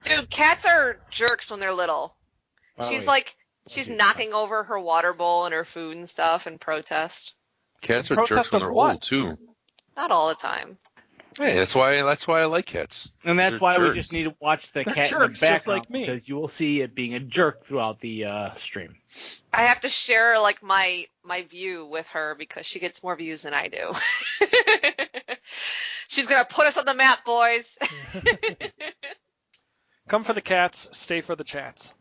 Dude, cats are jerks when they're little. By She's knocking over her water bowl and her food and stuff in protest. Cats In are jerks protest when of they're what? old too. Not all the time. Hey, that's why I like cats. And that's They're why we jerks. just need to watch the They're cat in the jerks, just background like me. because you will see it being a jerk throughout the stream. I have to share like my view with her because she gets more views than I do. She's gonna put us on the map, boys. Come for the cats, stay for the chats.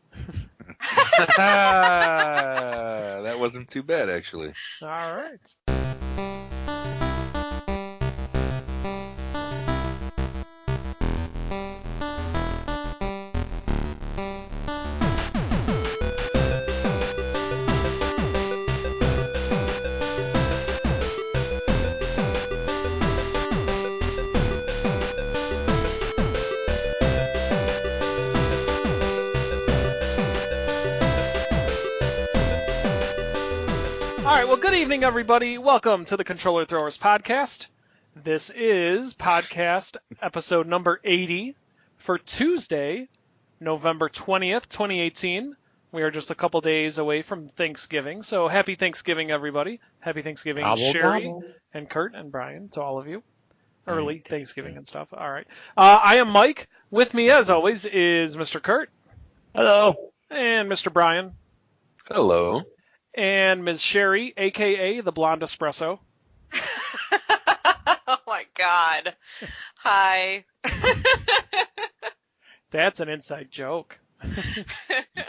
That wasn't too bad, actually. All right. All right, well, good evening, everybody. Welcome to the Controller Throwers Podcast. This is podcast episode number 80 for Tuesday, November 20th, 2018. We are just a couple days away from Thanksgiving, so happy Thanksgiving, everybody. Happy Thanksgiving, Gobble, Sherry gobble. and Kurt and Brian, to all of you. Early Thanksgiving and stuff. All right. I am Mike. With me, as always, is Mr. Kurt. Hello. And Mr. Brian. Hello. And Ms. Sherry, a.k.a. the Blonde Espresso. Oh my god. Hi. That's an inside joke.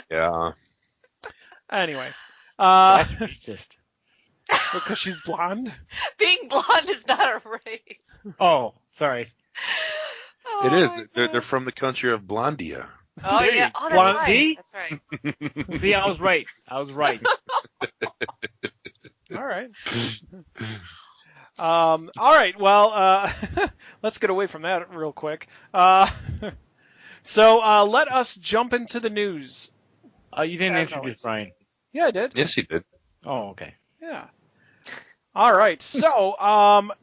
Yeah. Anyway. That's racist. Because she's blonde? Being blonde is not a race. Oh, sorry. Oh It is. my They're God. from the country of Blondia. Oh There yeah. you Oh, go. that's right. See? That's right. See, I was right. I was right. All right. All right. Well, let's get away from that real quick. So let us jump into the news. You didn't As introduce always. Brian. Yeah, I did. Yes, he did. Oh, okay. Yeah. All right. So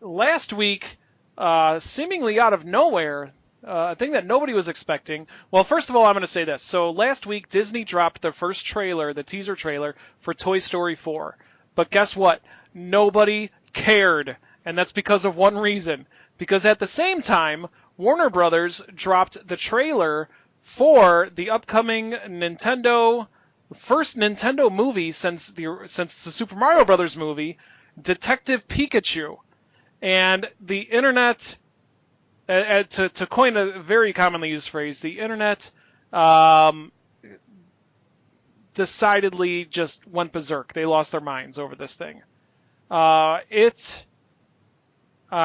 last week, seemingly out of nowhere, a thing that nobody was expecting. Well, first of all, I'm going to say this. So last week, Disney dropped the first trailer, the teaser trailer, for Toy Story 4. But guess what? Nobody cared. And that's because of one reason. Because at the same time, Warner Brothers dropped the trailer for the upcoming first Nintendo movie since the Super Mario Brothers movie, Detective Pikachu. And the internet, to coin a very commonly used phrase, the internet decidedly just went berserk. They lost their minds over this thing. I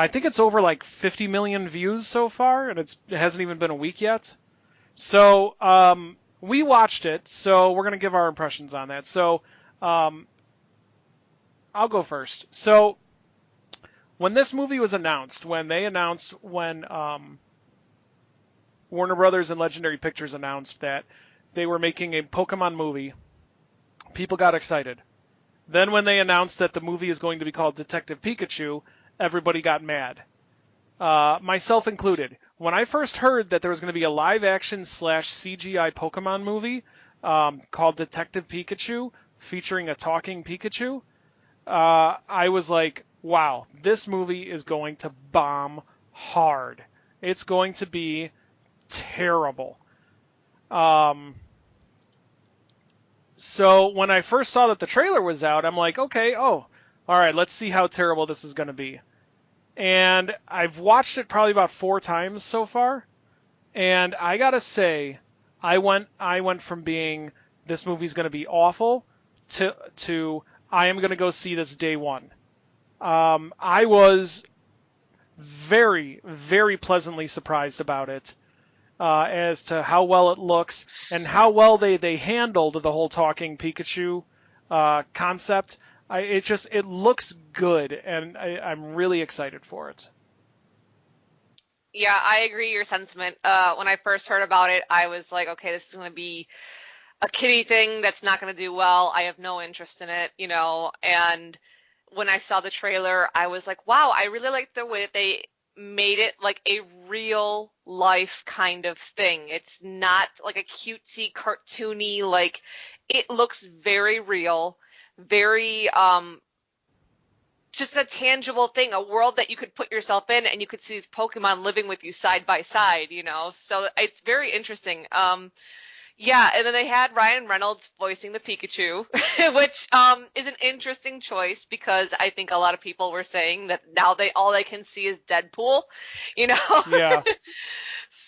think it's over like 50 million views so far, and it hasn't even been a week yet. So we watched it, so we're going to give our impressions on that. So I'll go first. So when this movie was announced, when Warner Brothers and Legendary Pictures announced that they were making a Pokemon movie, people got excited. Then when they announced that the movie is going to be called Detective Pikachu, everybody got mad. Myself included. When I first heard that there was going to be a live-action / CGI Pokemon movie called Detective Pikachu, featuring a talking Pikachu, I was like, wow, this movie is going to bomb hard. It's going to be terrible. So when I first saw that the trailer was out, I'm like, okay, all right, let's see how terrible this is going to be. And I've watched it probably about 4 times so far, and I gotta say, I went from being this movie's going to be awful to I am going to go see this day one. I was very, very pleasantly surprised about it as to how well it looks and how well they handled the whole talking Pikachu concept. It looks good, and I'm really excited for it. Yeah, I agree your sentiment. When I first heard about it, I was like, okay, this is going to be a kiddie thing that's not going to do well. I have no interest in it, And when I saw the trailer, I was like, wow, I really like the way that they made it like a real life kind of thing. It's not like a cutesy, cartoony, like it looks very real, very just a tangible thing, a world that you could put yourself in and you could see these Pokemon living with you side by side, you know? So it's very interesting. Yeah, and then they had Ryan Reynolds voicing the Pikachu, which is an interesting choice because I think a lot of people were saying that now all they can see is Deadpool, you know? Yeah.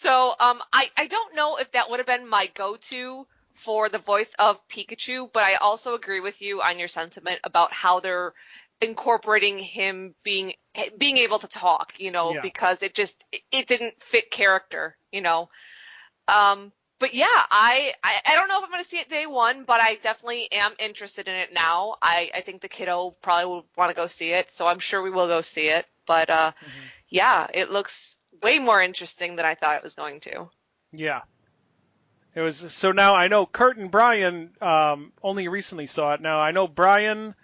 So I don't know if that would have been my go-to for the voice of Pikachu, but I also agree with you on your sentiment about how they're incorporating him being able to talk, you know, Yeah. because it didn't fit character, you know. But yeah, I don't know if I'm going to see it day one, but I definitely am interested in it now. I think the kiddo probably will want to go see it, so I'm sure we will go see it. But yeah, it looks way more interesting than I thought it was going to. Yeah. It was so now I know Kurt and Brian only recently saw it. Now I know Brian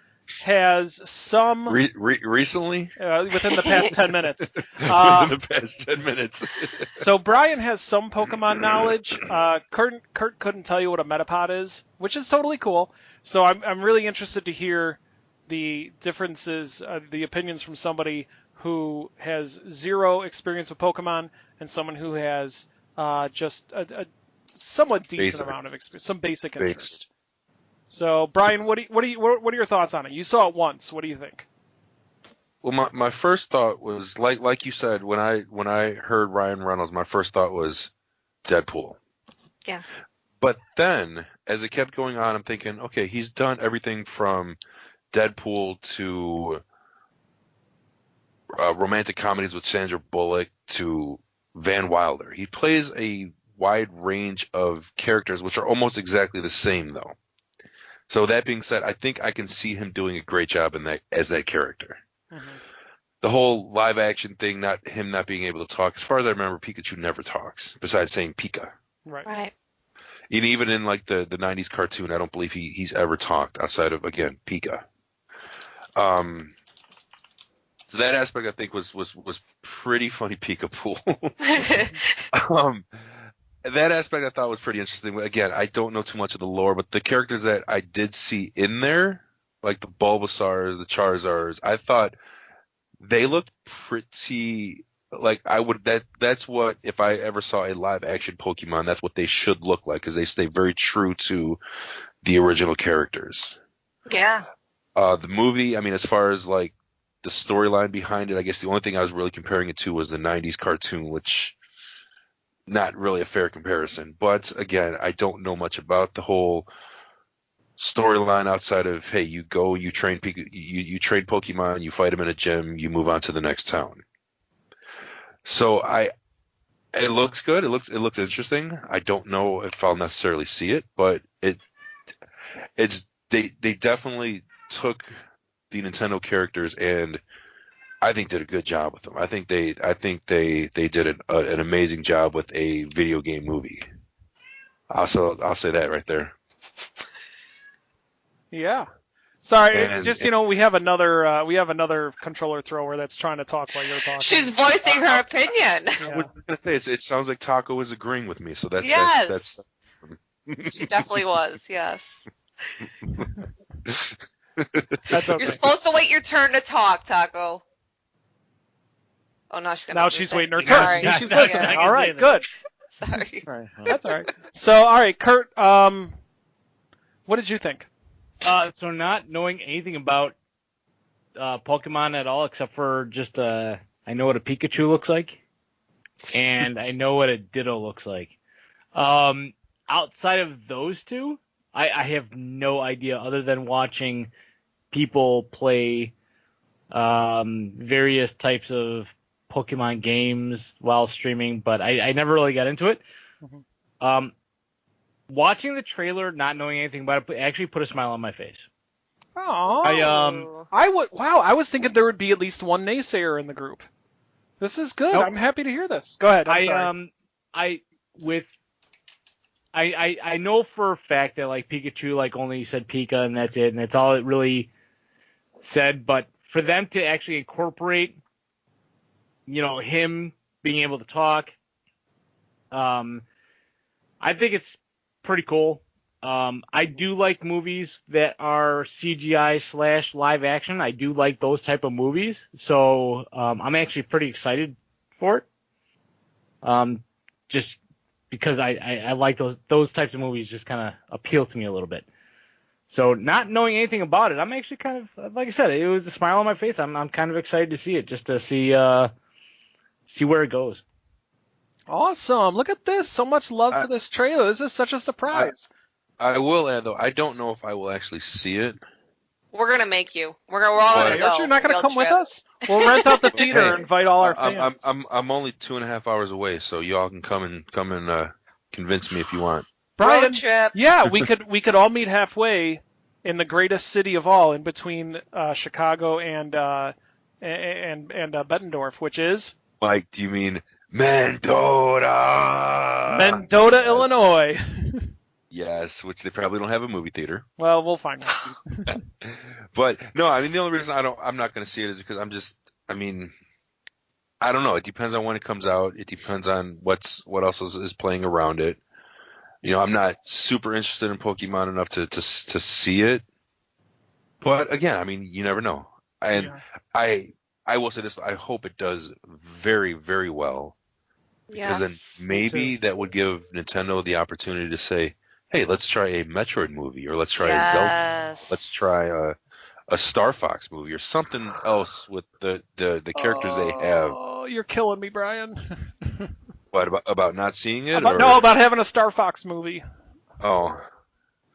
has some Recently? within the past 10 minutes. Within the past 10 minutes. So Brian has some Pokemon knowledge. Kurt couldn't tell you what a Metapod is, which is totally cool. So I'm really interested to hear the differences, the opinions from somebody who has zero experience with Pokemon and someone who has just a somewhat decent amount of experience, some basic interest. So, Brian, what are your thoughts on it? You saw it once. What do you think? Well, my first thought was like you said when I heard Ryan Reynolds, my first thought was Deadpool. Yeah. But then, as it kept going on, I'm thinking, okay, he's done everything from Deadpool to romantic comedies with Sandra Bullock to Van Wilder. He plays a wide range of characters, which are almost exactly the same, though. So that being said, I think I can see him doing a great job in that as that character. Mm-hmm. The whole live action thing, not being able to talk. As far as I remember, Pikachu never talks besides saying Pika. Right. And even in like the 90s cartoon, I don't believe he's ever talked outside of, again, Pika. So that aspect I think was pretty funny, Pikachu. That aspect I thought was pretty interesting. Again, I don't know too much of the lore, but the characters that I did see in there, like the Bulbasaurs, the Charizards, I thought they looked pretty like that's what, if I ever saw a live action Pokemon, that's what they should look like, because they stay very true to the original characters. Yeah. The movie, I mean, as far as like the storyline behind it, I guess the only thing I was really comparing it to was the 90s cartoon, which not really a fair comparison. But again, I don't know much about the whole storyline outside of, hey, you train you train Pokemon, you fight them in a gym, you move on to the next town. So it looks good. It looks interesting. I don't know if I'll necessarily see it, but they definitely took the Nintendo characters and I think did a good job with them. I think they did an amazing job with a video game movie. I'll say that right there. Yeah. Sorry, And- just we have another controller thrower that's trying to talk while you're talking. She's voicing her opinion. I was gonna say it sounds like Taco is agreeing with me, so that's Yes. that's She definitely was, yes. That's okay. You're supposed to wait your turn to talk, Taco. Oh, no, she's gonna Now do she's the waiting her same. turn. Sorry. Yeah, She's that's listening. what I can All say right, then. good. Sorry. Right. That's all right. So, all right, Kurt, what did you think? So not knowing anything about Pokemon at all, except for just I know what a Pikachu looks like, and I know what a Ditto looks like. Outside of those two, I have no idea other than watching people play various types of Pokemon games while streaming, but I never really got into it. Mhm. Watching the trailer, not knowing anything about it, actually put a smile on my face. Oh, Ooh. I was thinking there would be at least one naysayer in the group. This is good. Nope. I'm happy to hear this. Go ahead. I'm sorry. I know for a fact that like Pikachu like only said Pika and that's it, and that's all it really said. But for them to actually incorporate him being able to talk. I think it's pretty cool. I do like movies that are CGI / live action. I do like those type of movies. So I'm actually pretty excited for it. Just because I like those types of movies just kind of appeal to me a little bit. So not knowing anything about it, I'm actually kind of, like I said, it was a smile on my face. I'm kind of excited to see it, just to see where it goes. Awesome. Look at this. So much love for this trailer. This is such a surprise. I will add, though, I don't know if I will actually see it. We're gonna make you. We're all gonna go. You're not gonna Field come trip. with us? We'll rent out the theater and invite all our fans. I'm only 2.5 hours away, so y'all can come and convince me if you want. Brian, Road trip. yeah, we could all meet halfway in the greatest city of all, in between Chicago and Bettendorf, which is Mike, do you mean Mendota? Mendota, Yes. Illinois. Yes, which they probably don't have a movie theater. Well, we'll find out. But no, I mean the only reason I'm not going to see it is because I don't know. It depends on when it comes out. It depends on what else is playing around it. I'm not super interested in Pokemon enough to see it. But again, I mean, you never know. And yeah. I will say this: I hope it does very, very well. Because then maybe that would give Nintendo the opportunity to say, hey, let's try a Metroid movie, or let's try a Zelda, let's try a Star Fox movie, or something else with the characters they have. Oh, you're killing me, Brian. What, about not seeing it? About having a Star Fox movie. Oh,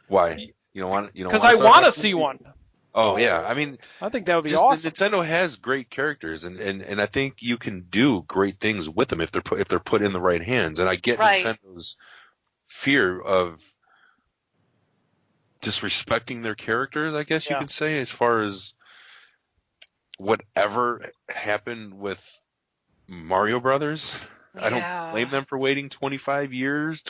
why? You don't want? Because I want to see one. Oh yeah, I mean, I think that would be awesome. Nintendo has great characters, and I think you can do great things with them if they're put in the right hands. And I get Nintendo's fear of disrespecting their characters, I guess you could say, as far as whatever happened with Mario Brothers. Yeah. I don't blame them for waiting 20 years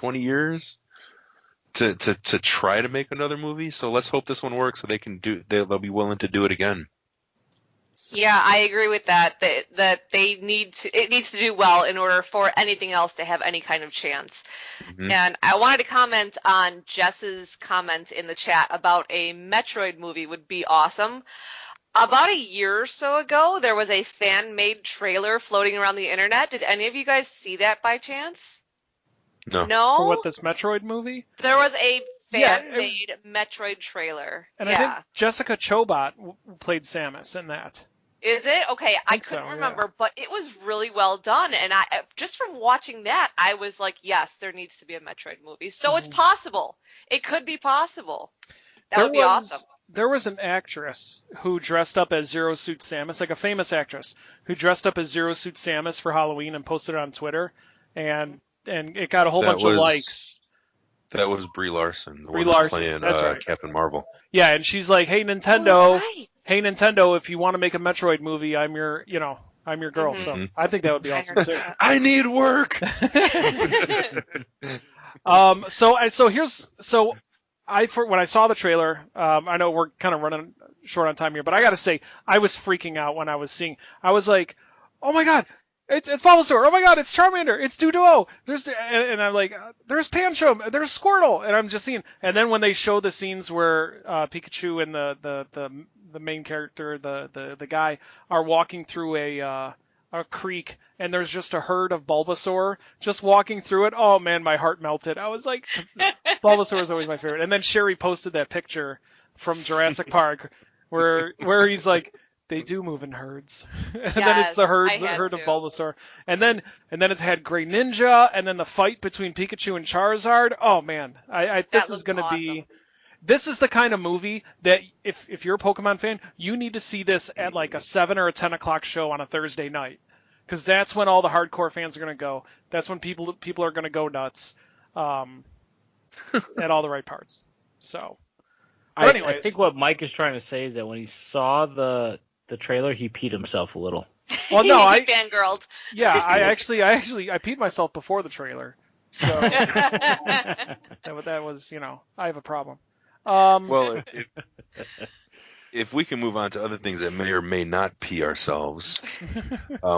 to try to make another movie. So let's hope this one works so they'll be willing to do it again. Yeah, I agree with that. That it needs to do well in order for anything else to have any kind of chance. Mm-hmm. And I wanted to comment on Jess's comment in the chat about a Metroid movie would be awesome. About a year or so ago, there was a fan-made trailer floating around the internet. Did any of you guys see that by chance? No. For what, this Metroid movie? There was a fan-made Metroid trailer. And I think Jessica Chobot played Samus in that. Is it? Okay, I couldn't remember, but it was really well done. And just from watching that, I was like, yes, there needs to be a Metroid movie. So it's possible. It could be possible. That would be awesome. There was an actress who dressed up as Zero Suit Samus, like a famous actress, who dressed up as Zero Suit Samus for Halloween and posted it on Twitter, and it got a whole bunch of likes. That was Brie Larson, the one who's playing Captain Marvel. Yeah, and she's like, "Hey Nintendo, if you want to make a Metroid movie, I'm your girl." Mm-hmm. So I think that would be awesome too. I need work. When I saw the trailer, I know we're kind of running short on time here, but I got to say, I was freaking out when I was seeing. I was like, "Oh my god, it's Bulbasaur! Oh my god, it's Charmander! It's Doduo!" And I'm like, "There's Pancham! There's Squirtle!" And I'm just seeing. And then when they show the scenes where Pikachu and the main character, the guy, are walking through a creek, and there's just a herd of Bulbasaur just walking through it. Oh man, my heart melted. I was like, Bulbasaur is always my favorite. And then Sherry posted that picture from Jurassic Park where he's like, they do move in herds. And then it's the herd of Bulbasaur. And then it had Grey Ninja, and then the fight between Pikachu and Charizard. Oh man, I think it's going to be. This is the kind of movie that if you're a Pokemon fan, you need to see this at like a 7 or a 10 o'clock show on a Thursday night. Because that's when all the hardcore fans are going to go. That's when people are going to go nuts at all the right parts. So, anyway. I think what Mike is trying to say is that when he saw the trailer, he peed himself a little. Well, no, he fangirled. Yeah, I peed myself before the trailer. So that was, I have a problem. Well, if we can move on to other things that may or may not pee ourselves,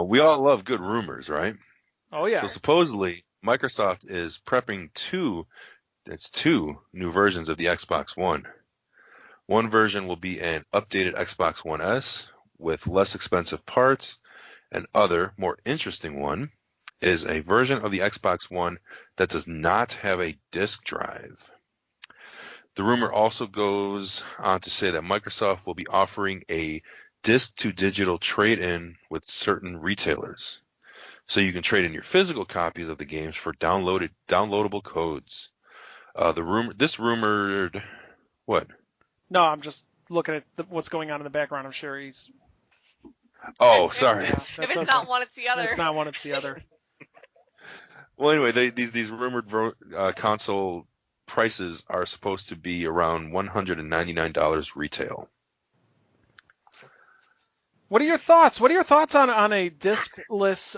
we all love good rumors, right? Oh yeah. So supposedly Microsoft is prepping two new versions of the Xbox One. One version will be an updated Xbox One S with less expensive parts. An other, more interesting one is a version of the Xbox One that does not have a disk drive. The rumor also goes on to say that Microsoft will be offering a disc-to-digital trade-in with certain retailers. So you can trade in your physical copies of the games for downloadable codes. This rumored, what? No, I'm just looking at what's going on in the background. I'm sure he's. Oh, sorry. Yeah, If it's not one, it's the other. It's not one, it's the other. Well, anyway, these rumored console prices are supposed to be around $199 retail. What are your thoughts? What are your thoughts on a diskless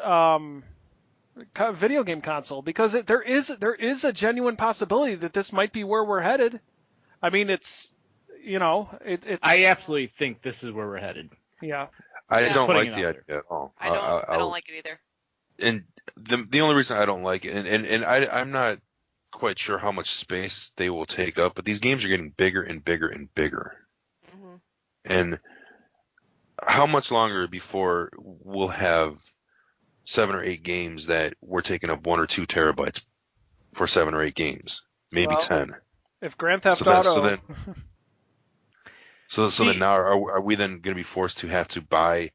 video game console? Because there is a genuine possibility that this might be where we're headed. I mean, it's I absolutely think this is where we're headed. yeah. I Yeah. don't Putting like it the out idea at all. I don't like it either. And the only reason I don't like it, and I'm not quite sure how much space they will take up, but these games are getting bigger and bigger and bigger. Hmm. And how much longer before we'll have 7 or 8 games that we're taking up 1 or 2 terabytes for 7 or 8 games, maybe Well, 10. If Grand Theft So Auto, then now are we then going to be forced to have to buy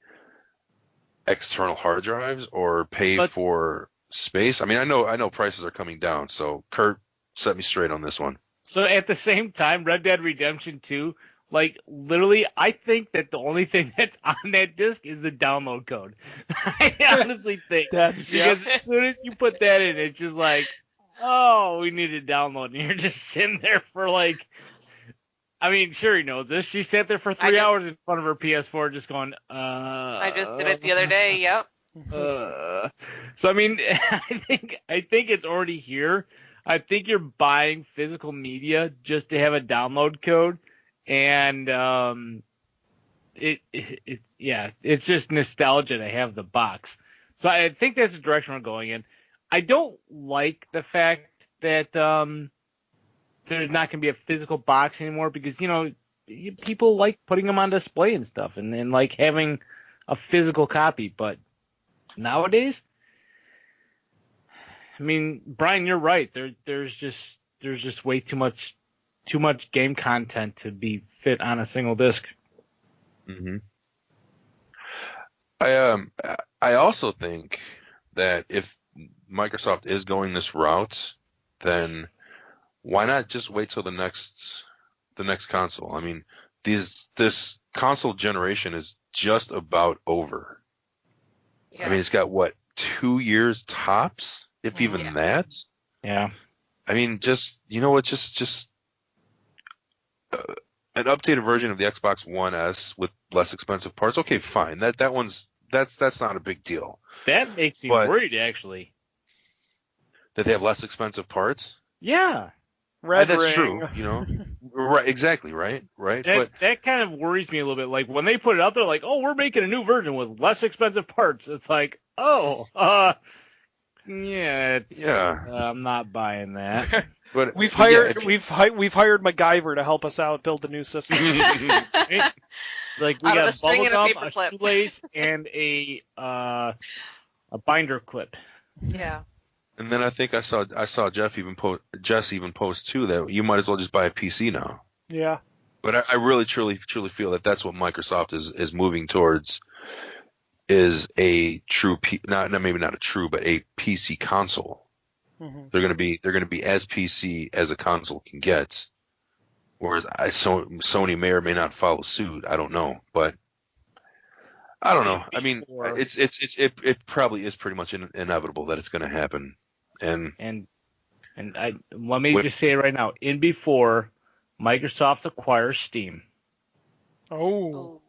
external hard drives or pay for space? I mean, I know prices are coming down, so Kurt, set me straight on this one. So at the same time, Red Dead Redemption 2, like literally, I think that the only thing that's on that disc is the download code. I honestly think because as soon as you put that in, it's just like, oh, we need to download, and you're just sitting there for like. I mean, Sherry knows this. She sat there for 3 hours in front of her PS4 just going, I just did it the other day. Yep. So, I mean, I think it's already here. I think you're buying physical media just to have a download code. And it's just nostalgia to have the box. So I think that's the direction we're going in. I don't like the fact that there's not going to be a physical box anymore because, people like putting them on display and stuff and like having a physical copy. But nowadays, I mean, Brian, you're right. There's just way too much game content to be fit on a single disc. Mm-hmm. I also think that if Microsoft is going this route, then why not just wait till the next console? I mean, this console generation is just about over. Yeah. I mean, it's got what, 2 years tops, if even that. Yeah. I mean, just an updated version of the Xbox One S with less expensive parts. Okay, fine. That's not a big deal. That makes me worried, actually. That they have less expensive parts. Yeah. That's true. Right? Exactly. Right. That kind of worries me a little bit. Like when they put it out there, like, oh, we're making a new version with less expensive parts. It's like, oh, I'm not buying that. But we've hired MacGyver to help us out build the new system. Like we got string and a bubblegum, paper a clip. shoelace, and a binder clip. Yeah. And then I think I saw Jess even post too that you might as well just buy a PC now. Yeah. But I really truly feel that that's what Microsoft is moving towards, is a true maybe not a true, but a PC console. Mm-hmm. They're gonna be as PC as a console can get. Whereas Sony may or may not follow suit. I don't know, but I don't know. I mean, it probably is pretty much inevitable that it's going to happen. And let me just say it right now. In before Microsoft acquires Steam. Oh,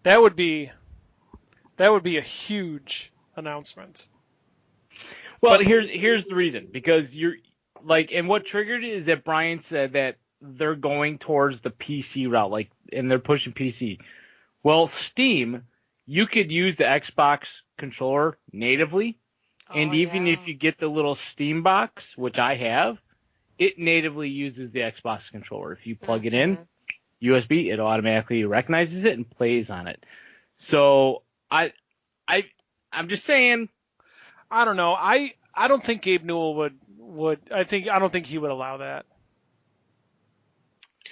that would be a huge announcement. Well, here's the reason, because you're like, and what triggered it is that Brian said that they're going towards the PC route, like, and they're pushing PC. Well, Steam, you could use the Xbox controller natively, and even if you get the little Steam box, which I have, it natively uses the Xbox controller. If you plug it in, USB, it automatically recognizes it and plays on it. So I'm just saying. I don't know. I don't think Gabe Newell would. I don't think he would allow that.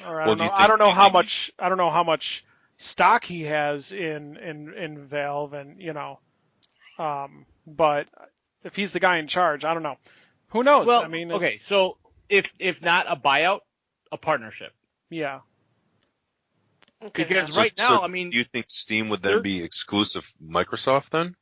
Or I don't know how much. I don't know how much stock he has in Valve, and but if he's the guy in charge, I don't know. Who knows? Well, I mean, okay. So if not a buyout, a partnership. Yeah. Okay. Because right now, do you think Steam would then be exclusive Microsoft then?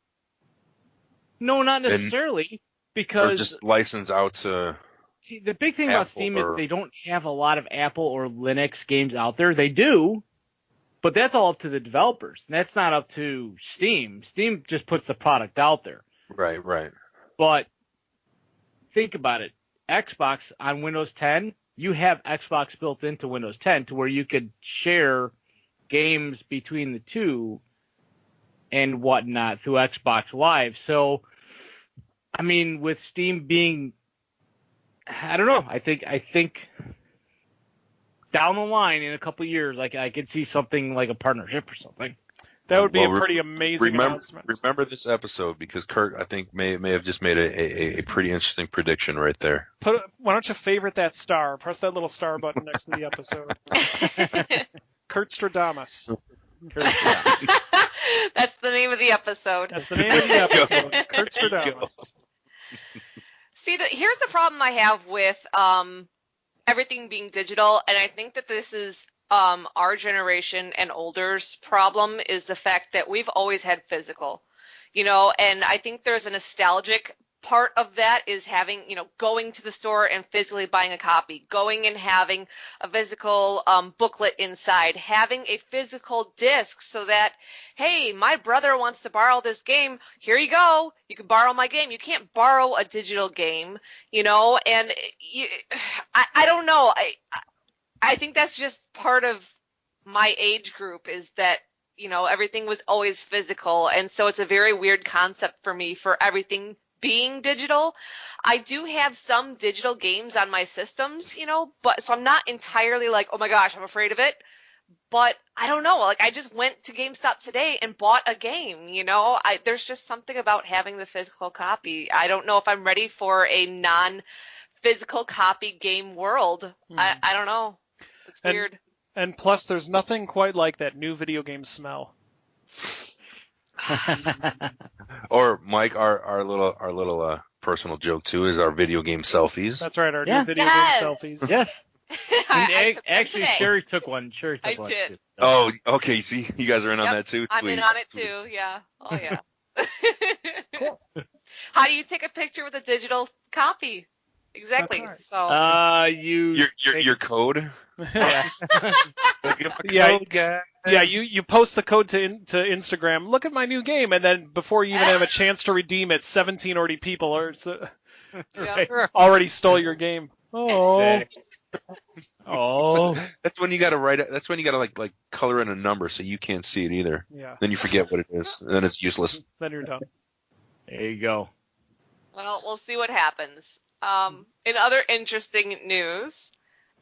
No, not necessarily. Because or just license out to. See, the big thing Apple about Steam is they don't have a lot of Apple or Linux games out there. They do, but that's all up to the developers. That's not up to Steam. Steam just puts the product out there. Right. But think about it. Xbox on Windows 10, you have Xbox built into Windows 10 to where you could share games between the two and whatnot through Xbox Live. So, I mean, with Steam being, I don't know. I think down the line in a couple of years, like I could see something like a partnership or something. That would be a pretty amazing announcement. Remember this episode because Kurt, I think, may have just made a pretty interesting prediction right there. Why don't you favorite that star? Press that little star button next to the episode. Kurtstradamus. That's the name of the episode. That's the name of the episode. Kurtstradamus. See, here's the problem I have with everything being digital, and I think that this is our generation and older's problem is the fact that we've always had physical, and I think there's a nostalgic part of that is having, going to the store and physically buying a copy, going and having a physical booklet inside, having a physical disc so that, hey, my brother wants to borrow this game. Here you go. You can borrow my game. You can't borrow a digital game, and I don't know. I think that's just part of my age group is that, everything was always physical. And so it's a very weird concept for me for everything being digital. I do have some digital games on my systems, but so I'm not entirely like, oh my gosh, I'm afraid of it. But I don't know. Like I just went to GameStop today and bought a game, there's just something about having the physical copy. I don't know if I'm ready for a non-physical copy game world. I don't know. It's weird. And plus, there's nothing quite like that new video game smell. Or Mike, our little personal joke too is our video game selfies. That's right, our new video game selfies. Yes. Actually, Sherry took one. I did. Too. Oh, okay. See, you guys are in on that too. I'm in on it too. Yeah. Oh yeah. Cool. How do you take a picture with a digital copy? Exactly. Right. So. Your code. You post the code to Instagram. Look at my new game, and then before you even have a chance to redeem it, 17 already people already stole your game. Oh. Oh. That's when you gotta write it. That's when you gotta like color in a number so you can't see it either. Yeah. Then you forget what it is, and then it's useless. Then you're done. There you go. Well, we'll see what happens. In other interesting news,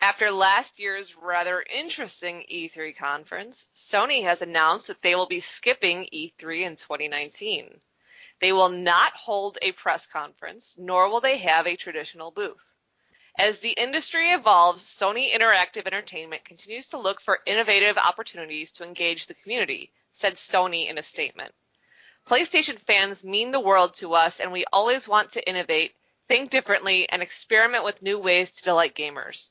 after last year's rather interesting E3 conference, Sony has announced that they will be skipping E3 in 2019. They will not hold a press conference, nor will they have a traditional booth. As the industry evolves, Sony Interactive Entertainment continues to look for innovative opportunities to engage the community, said Sony in a statement. PlayStation fans mean the world to us, and we always want to innovate, think differently, and experiment with new ways to delight gamers.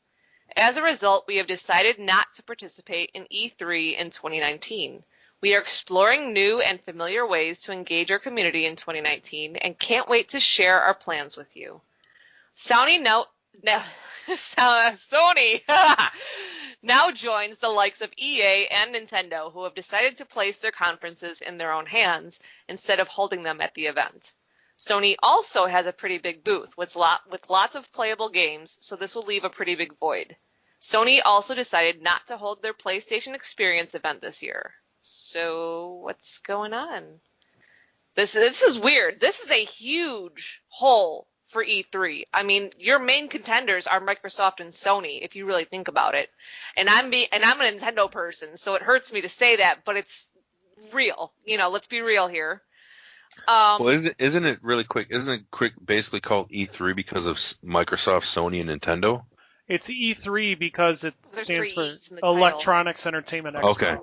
As a result, we have decided not to participate in E3 in 2019. We are exploring new and familiar ways to engage our community in 2019 and can't wait to share our plans with you. Sony now joins the likes of EA and Nintendo, who have decided to place their conferences in their own hands instead of holding them at the event. Sony also has a pretty big booth with lots of playable games, so this will leave a pretty big void. Sony also decided not to hold their PlayStation Experience event this year. So what's going on? This is weird. This is a huge hole for E3. I mean, your main contenders are Microsoft and Sony, if you really think about it. And I'm a Nintendo person, so it hurts me to say that, but it's real. Let's be real here. Well, isn't it really quick? Isn't it basically called E3 because of Microsoft, Sony, and Nintendo? It's E3 because it There's stands 3 for E's in the title. Electronics Entertainment Expo. Okay.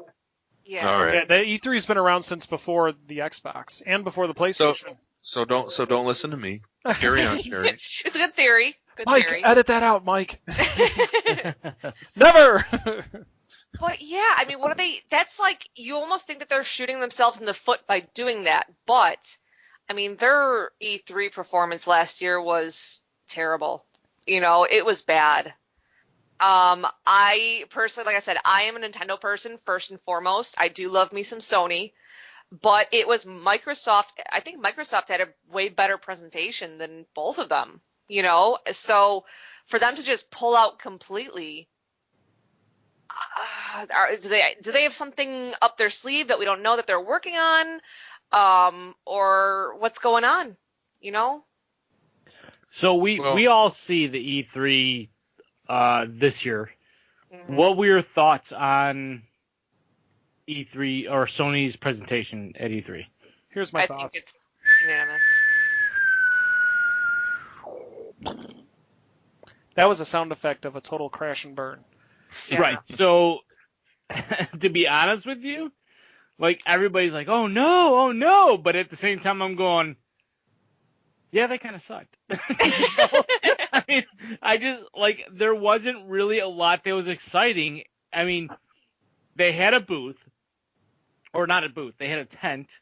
Yeah. All right. Yeah, the E3's been around since before the Xbox and before the PlayStation. So don't listen to me. Carry on, Sherry. It's a good theory. Good Mike, theory. edit that out, Mike. Never. But yeah, I mean, what are they? That's like, you almost think that they're shooting themselves in the foot by doing that. But I mean, their E3 performance last year was terrible. It was bad. I personally, like I said, I am a Nintendo person first and foremost. I do love me some Sony, but it was Microsoft. I think Microsoft had a way better presentation than both of them, So for them to just pull out completely, do they have something up their sleeve that we don't know that they're working on, or what's going on, So we all see the E3 this year. Mm-hmm. What were your thoughts on E3 or Sony's presentation at E3? Here's my I thought. think it's unanimous. That was a sound effect of a total crash and burn. Yeah. Right. So, to be honest with you, like, everybody's like, oh no, but at the same time I'm going, yeah, they kind of sucked. I mean, I just, like, there wasn't really a lot that was exciting. I mean, they had a booth, or not a booth, they had a tent,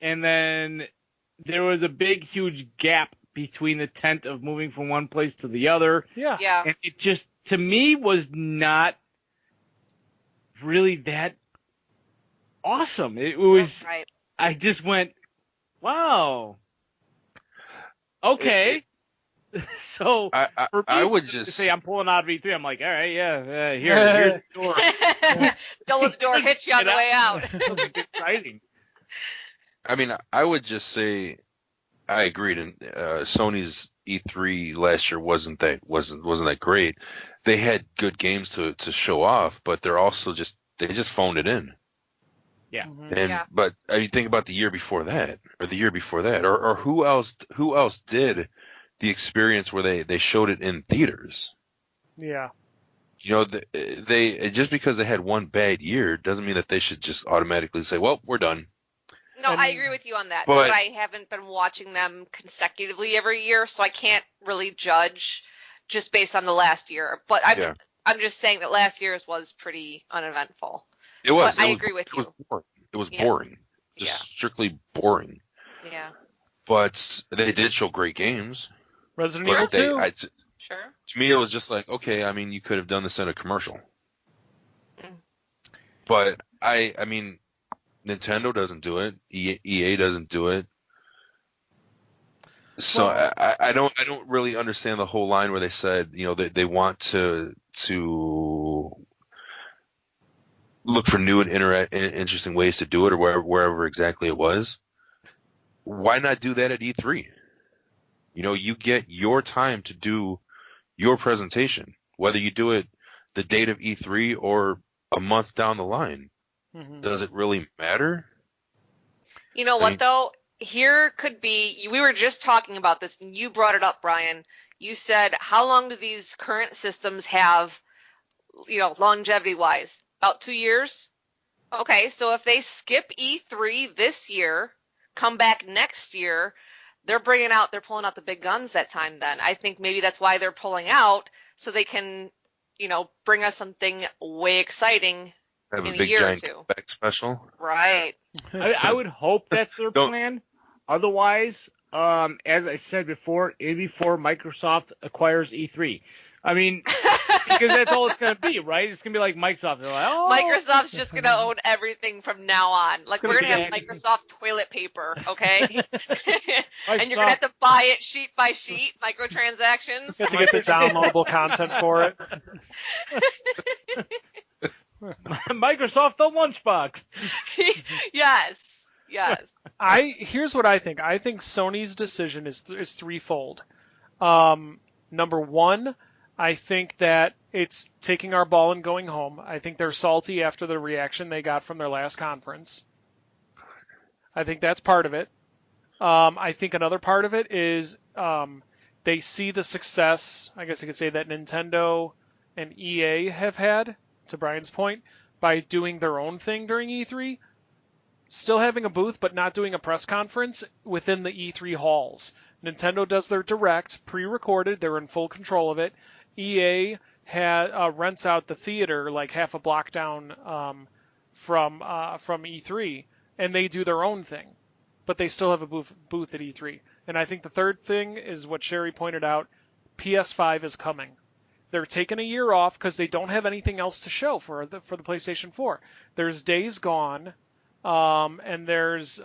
and then there was a big, huge gap between the tent of moving from one place to the other. Yeah. Yeah. And it just, to me, was not really that awesome. It was, Right. I just went, wow. Okay. So for me, I would to just say I'm pulling out of E3, I'm like, all right, yeah, here's the door. Don't let the door hit you on the way out. It's exciting. I mean, I would just say I agreed. And Sony's E3 last year wasn't that great. They had good games to show off, but they just phoned it in. Yeah. And Yeah. but I mean, think about the year before that, or the year before that, or who else did the experience where they showed it in theaters? Yeah. They just because they had one bad year doesn't mean that they should just automatically say, well, we're done. No, And- I agree with you on that. but- But I haven't been watching them consecutively every year, so I can't really judge just based on the last year. But I'm just saying that last year's was pretty uneventful. It was. But I agree with you. It was Yeah. boring. Just Yeah. strictly boring. Yeah, But they did show great games. Resident Evil But 2. sure. to me, it was just like, okay, I mean, you could have done this in a commercial. Mm. But I mean, Nintendo doesn't do it. EA doesn't do it. So Well- I don't really understand the whole line where they said, they want to look for new and interesting ways to do it, or wherever exactly it was. Why not do that at E3? You get your time to do your presentation, whether you do it the date of E3 or a month down the line. Mhm. Does it really matter? You know I what, mean- though? Here could be, we were just talking about this, and you brought it up, Brian. You said, how long do these current systems have, longevity-wise? About 2 years? Okay, so if they skip E3 this year, come back next year, they're pulling out the big guns that time then. I think maybe that's why they're pulling out, so they can, bring us something way exciting. Have In a a big year or giant two. comeback special? Right. I would hope that's their Don't- plan. Otherwise, as I said before, it'd be before Microsoft acquires E3. I mean, because that's all it's gonna be, right? It's gonna be like Microsoft. They're like, oh, Microsoft's just going to own everything from now on. Like, we're going to have Microsoft toilet paper, okay? And you're going to have to buy it sheet by sheet, microtransactions. You have to get the downloadable content for it. Microsoft the lunchbox. Yes. Here's what I think. I think Sony's decision is threefold. Number one, I think that it's taking our ball and going home. I think they're salty after the reaction they got from their last conference. I think that's part of it. I think another part of it is they see the success, I guess you could say, that Nintendo and EA have had, to Brian's point, by doing their own thing during E3. Still having a booth, but not doing a press conference within the E3 halls. Nintendo does their direct, pre-recorded. They're in full control of it. EA rents out the theater like half a block down from E3, and they do their own thing, but they still have a booth at E3. And I think the third thing is what Sherry pointed out: PS5 is coming. They're taking a year off because they don't have anything else to show for the PlayStation 4. There's Days Gone, and there's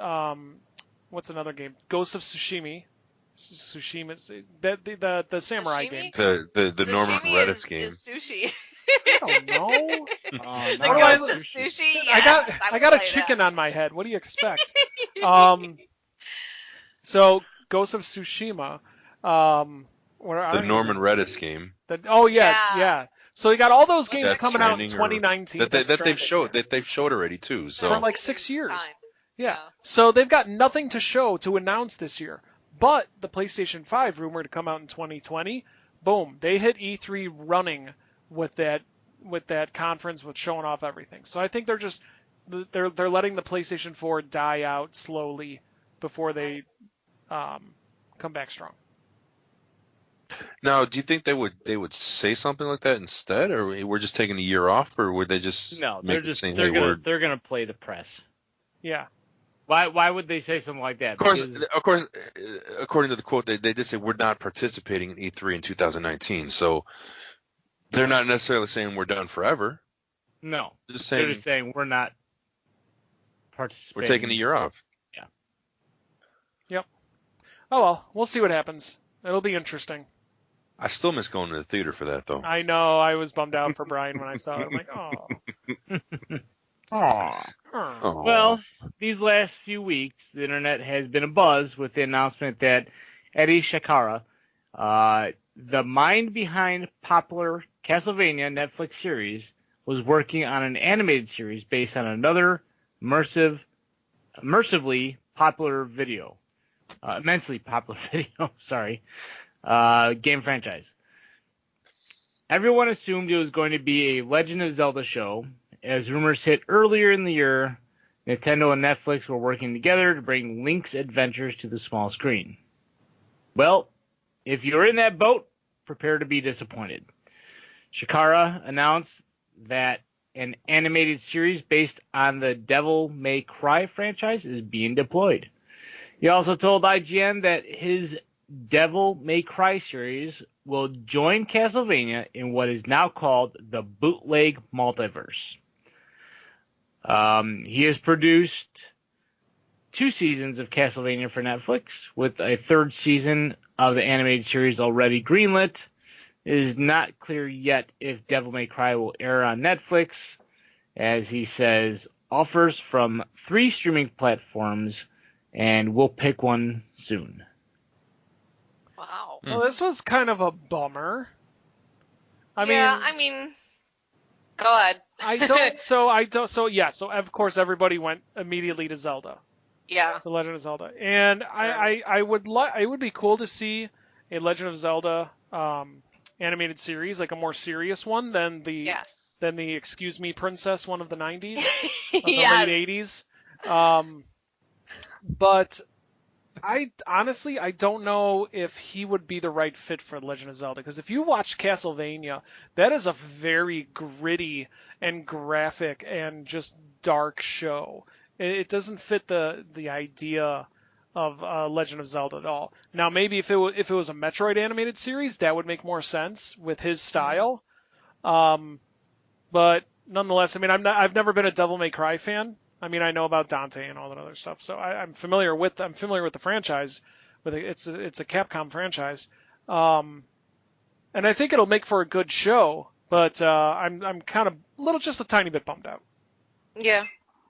what's another game? Ghost of Tsushima. The samurai game. The Norman Reedus game. Is sushi. I don't know. The Ghost of Sushi. Yes, I got a chicken on my head. What do you expect? So Ghost of Tsushima. The Norman Reedus game. Yeah. So you got all those games coming out in 2019 that they've showed already too. So for like 6 years. Yeah. So they've got nothing to show to announce this year. But the PlayStation 5 rumored to come out in 2020, boom, they hit E3 running with that conference, with showing off everything. So I think they're letting the PlayStation 4 die out slowly before they come back strong. Now, do you think they would say something like that instead, or we're just taking a year off, or would they just they're gonna play the press? Yeah. Why would they say something like that? Of course, according to the quote, they did say we're not participating in E3 in 2019. So they're not necessarily saying we're done forever. No, they're just saying we're not participating. We're taking a year off. Yeah. Yep. Oh well, we'll see what happens. It'll be interesting. I still miss going to the theater for that, though. I know. I was bummed out for Brian when I saw it. I'm like, oh. Aww. Well, these last few weeks, the internet has been abuzz with the announcement that Eddie Shikara, the mind behind popular Castlevania Netflix series, was working on an animated series based on another immersively popular video. Immensely popular video, game franchise. Everyone assumed it was going to be a Legend of Zelda show. As rumors hit earlier in the year, Nintendo and Netflix were working together to bring Link's adventures to the small screen. Well, if you're in that boat, prepare to be disappointed. Shikara announced that an animated series based on the Devil May Cry franchise is being deployed. He also told IGN that his Devil May Cry series will join Castlevania in what is now called the Bootleg Multiverse. He has produced 2 seasons of Castlevania for Netflix, with a 3rd season of the animated series already greenlit. It is not clear yet if Devil May Cry will air on Netflix, as he says, offers from 3 streaming platforms, and we'll pick one soon. Wow. Well, this was kind of a bummer. I mean, go ahead. So of course everybody went immediately to Zelda. Yeah. The Legend of Zelda. And it would be cool to see a Legend of Zelda animated series, like a more serious one than the Excuse Me Princess one of the 90s, of the late 80s. But I don't know if he would be the right fit for Legend of Zelda, because if you watch Castlevania, that is a very gritty and graphic and just dark show. It doesn't fit the idea of Legend of Zelda at all. Now, maybe if it was a Metroid animated series, that would make more sense with his style. But nonetheless, I mean, I've never been a Devil May Cry fan. I mean, I know about Dante and all that other stuff, so I'm familiar with the franchise. It's a Capcom franchise, and I think it'll make for a good show. But I'm kind of just a tiny bit bummed out. Yeah,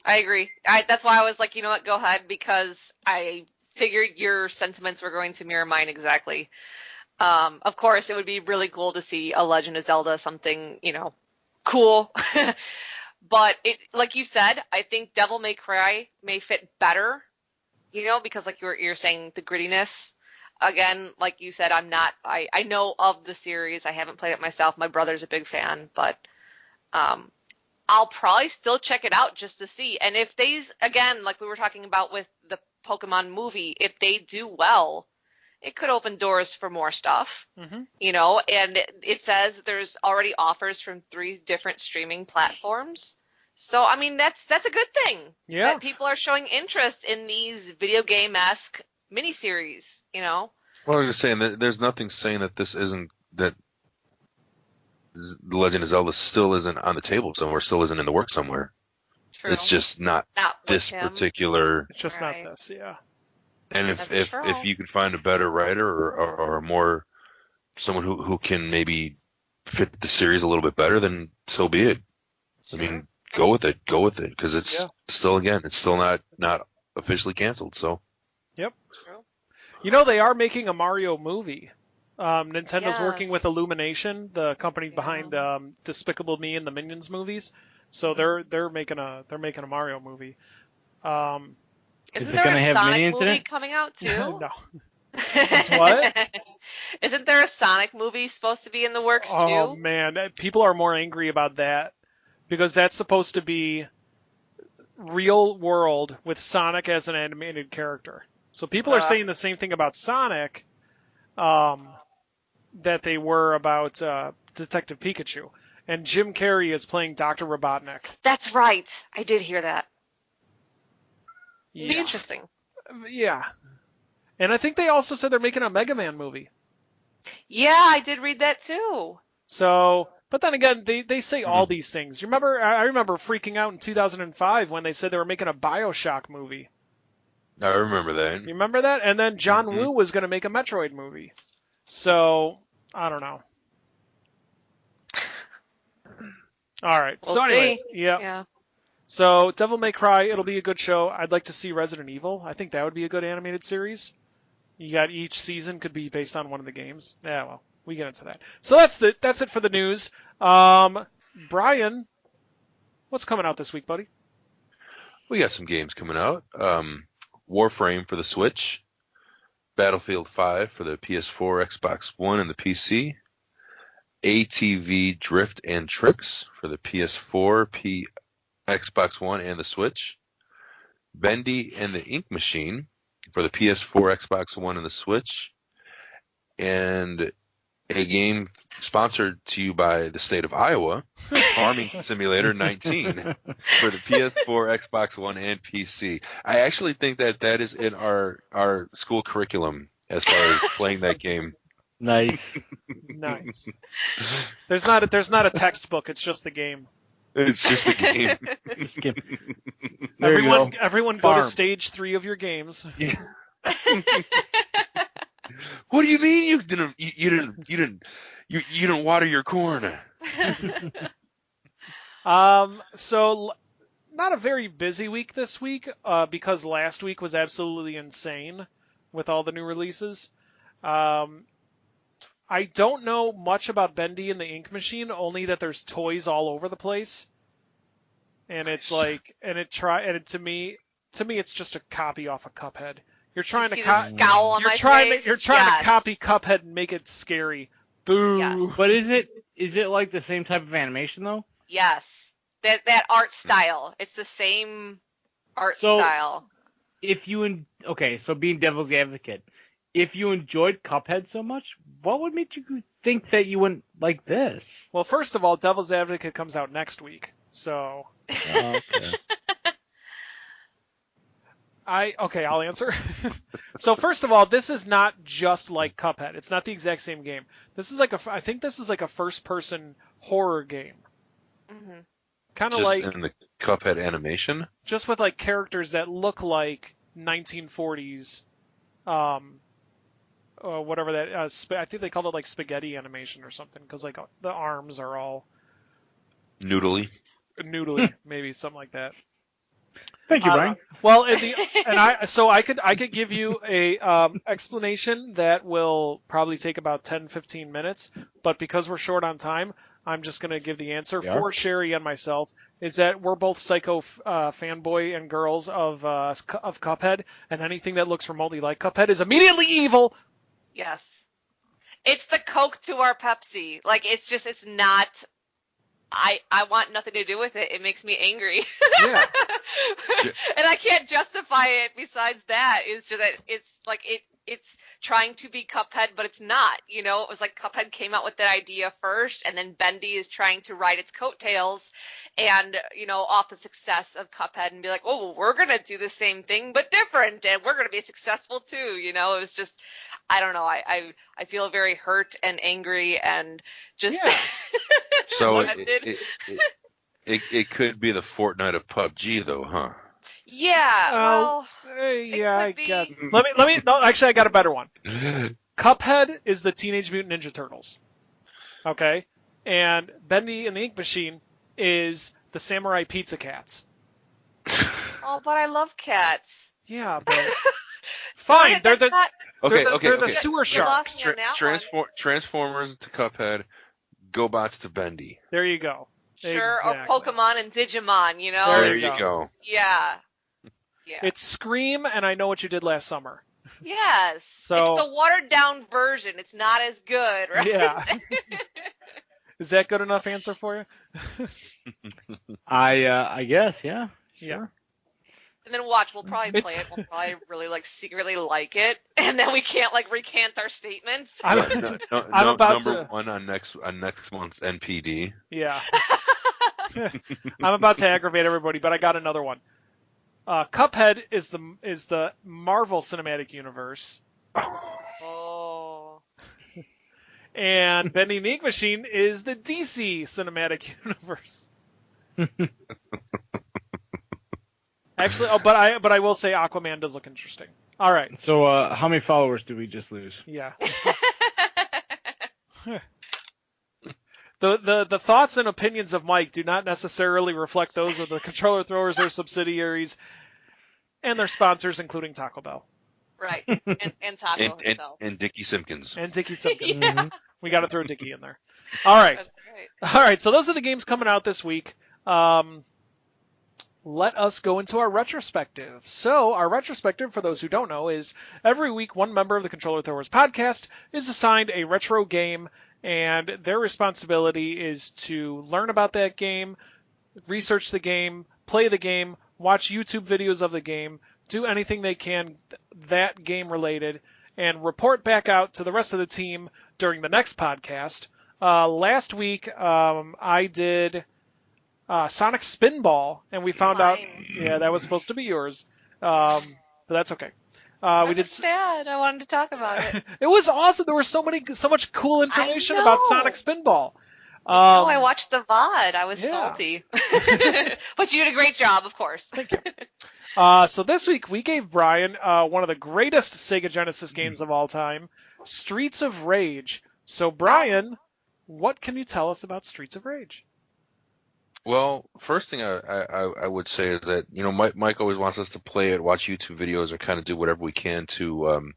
I agree. That's why I was like, you know what, go ahead, because I figured your sentiments were going to mirror mine exactly. Of course, it would be really cool to see a Legend of Zelda, something, cool. But like you said, I think Devil May Cry may fit better, because like you're saying, the grittiness. Again, like you said, I know of the series. I haven't played it myself. My brother's a big fan, but I'll probably still check it out just to see. And if again, like we were talking about with the Pokemon movie, if they do well, it could open doors for more stuff, and it says there's already offers from 3 different streaming platforms. So, I mean, that's a good thing. Yeah. That people are showing interest in these video game-esque miniseries, Well, I'm just saying that there's nothing saying that that The Legend of Zelda still isn't on the table somewhere, still isn't in the works somewhere. True. It's just not this him. particular. It's just Right. not this, yeah. And if you could find a better writer or more someone who can maybe fit the series a little bit better, then so be it. Sure. I mean, go with it, because it's still not officially canceled. So. Yep. True. They are making a Mario movie. Nintendo's working with Yes. Illumination, the company behind Despicable Me and the Minions movies. So they're making a Mario movie. Isn't it there gonna a have Sonic Minions in movie it? coming out too? No. What? Isn't there a Sonic movie supposed to be in the works Oh too? man, people are more angry about that because that's supposed to be real world with Sonic as an animated character. So people are saying the same thing about Sonic that they were about Detective Pikachu. And Jim Carrey is playing Dr. Robotnik. That's right. I did hear that. It'd be Yeah. interesting. Yeah. And I think they also said they're making a Mega Man movie. Yeah, I did read that too. So, but then again, they say all these things. I remember freaking out in 2005 when they said they were making a BioShock movie. I remember that. You remember that? And then John Woo was going to make a Metroid movie. So, I don't know. All right. We'll so anyway, see. yeah. Yeah. So Devil May Cry, it'll be a good show. I'd like to see Resident Evil. I think that would be a good animated series. You got each season could be based on one of the games. Yeah, well, we get into that. So that's it for the news. Brian, what's coming out this week, buddy? We got some games coming out. Warframe for the Switch, Battlefield 5 for the PS4, Xbox One, and the PC. ATV Drift and Tricks for the PS4, Xbox One, and the Switch. Bendy and the Ink Machine for the PS4, Xbox One, and the Switch. And a game sponsored to you by the state of Iowa, Farming Simulator 19 for the PS4, Xbox One, and PC. I actually think that is in our school curriculum as far as playing that game. Nice. Nice. There's not a textbook. It's just the game. It's just a game. Skip. There you go. Everyone go Farm. to stage 3 of your games. Yeah. What do you mean you didn't water your corn? So not a very busy week this week, because last week was absolutely insane with all the new releases. I don't know much about Bendy and the Ink Machine, only that there's toys all over the place. And it's like, to me it's just a copy off of Cuphead. You're trying See to the scowl on my face? You're trying Yes. to copy Cuphead and make it scary. Boo. Yes. But is it like the same type of animation though? Yes. That art style. It's the same art So- style. So being devil's advocate, if you enjoyed Cuphead so much, what would make you think that you wouldn't like this? Well, first of all, Devil's Advocate comes out next week. So, Okay. I'll answer. So first of all, this is not just like Cuphead. It's not the exact same game. This is I think this is like a first-person horror game. Hmm. Kind of Just like in the Cuphead animation. just with like characters that look like 1940s, whatever that. I think they called it like spaghetti animation or something, because like the arms are all Noodly. noodly, maybe something like that. Thank you, Brian. Well, I could give you a explanation that will probably take about 10-15 minutes, but because we're short on time, I'm just going to give the answer for Sherry and myself. Is that we're both psycho fanboy and girls of Cuphead, and anything that looks remotely like Cuphead is immediately evil. Yes. It's the Coke to our Pepsi. Like, it's not. I want nothing to do with it. It makes me angry. Yeah. And I can't justify it besides that. It's just that it's like it's trying to be Cuphead, but it's not. You know, it was like Cuphead came out with that idea first, and then Bendy is trying to ride its coattails and, you know, off the success of Cuphead and be like, oh, well, we're going to do the same thing, but different, and we're going to be successful too. You know, it was just, I don't know. I feel very hurt and angry and just. Yeah. So it could be the Fortnite of PUBG, though, huh? Yeah, well, yeah, I could be. guess. Let me. No, actually, I got a better one. Cuphead is the Teenage Mutant Ninja Turtles. Okay, and Bendy and the Ink Machine is the Samurai Pizza Cats. Oh, but I love cats. Yeah, but fine. They're the Okay. they're the sewer You sharks. lost me on that one. Transformers to Cuphead, GoBots to Bendy. There you go. Sure, Exactly. or Pokemon and Digimon, you know? There There you go. Yeah. It's Scream, and I Know What You Did Last Summer. Yes. So- it's the watered down version. It's not as good, right? Yeah. Is that good enough answer for you? I guess, yeah. Yeah. Sure. And then watch, we'll probably play it. We'll probably really secretly like it, and then we can't recant our statements. I'm about number to- one on next month's NPD. Yeah. I'm about to aggravate everybody, but I got another one. Cuphead is the Marvel Cinematic Universe, Oh. and Bendy and the Ink Machine is the DC Cinematic Universe. Actually, but I will say Aquaman does look interesting. All right. So, how many followers did we just lose? Yeah. The thoughts and opinions of Mike do not necessarily reflect those of the controller throwers, their subsidiaries, and their sponsors, including Taco Bell. Right. And Taco himself. And Dickie Simpkins. And Dickie Simpkins. We got to throw Dickie in there. All right. That's right. All right. So those are the games coming out this week. Let us go into our retrospective. So our retrospective, for those who don't know, is every week one member of the Controller Throwers podcast is assigned a retro game, and their responsibility is to learn about that game, research the game, play the game, watch YouTube videos of the game, do anything they can that game related, and report back out to the rest of the team during the next podcast. Last week, I did Sonic Spinball, and we found out, yeah, that was supposed to be yours, but that's okay. We did. Sad. I wanted to talk about it. It was awesome. There was so much cool information I about know. Sonic Spinball. I watched the VOD. I was yeah. salty. But you did a great job, of course. Thank you. So this week we gave Brian one of the greatest Sega Genesis games of all time, Streets of Rage. So Brian, what can you tell us about Streets of Rage? Well, first thing I would say is that, you know, Mike always wants us to play it, watch YouTube videos, or kind of do whatever we can to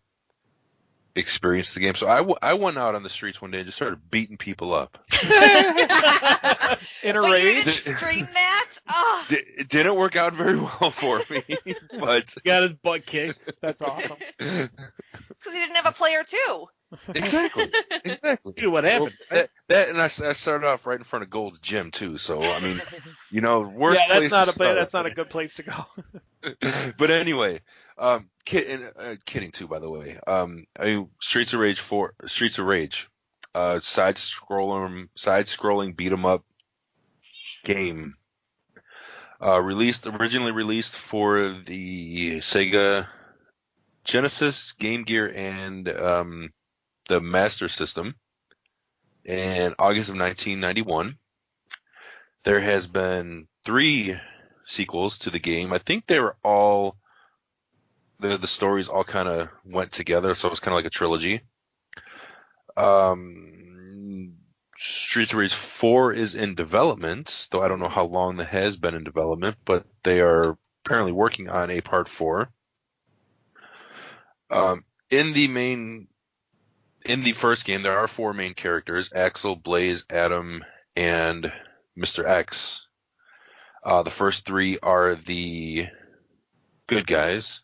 experience the game. So I went out on the streets one day and just started beating people up. In a But you rage? didn't stream that? Oh. It didn't work out very well for me, but Got his butt kicked. That's awesome. Because he didn't have a player too. exactly. Dude, what happened? Well, that and I started off right in front of Gold's Gym too. So I mean, you know, worst Yeah, place that's to start. that's not a good place to go. But anyway, kidding too, by the way. Streets of Rage, side scrolling beat 'em up game. Originally released for the Sega Genesis, Game Gear, and the Master System in August of 1991. There has been 3 sequels to the game. I think they were all the stories all kind of went together, so it was kind of like a trilogy. Streets of Rage 4 is in development, though I don't know how long that has been in development, but they are apparently working on a part 4. In the first game, there are 4 main characters: Axel, Blaze, Adam, and Mr. X. The first 3 are the good guys,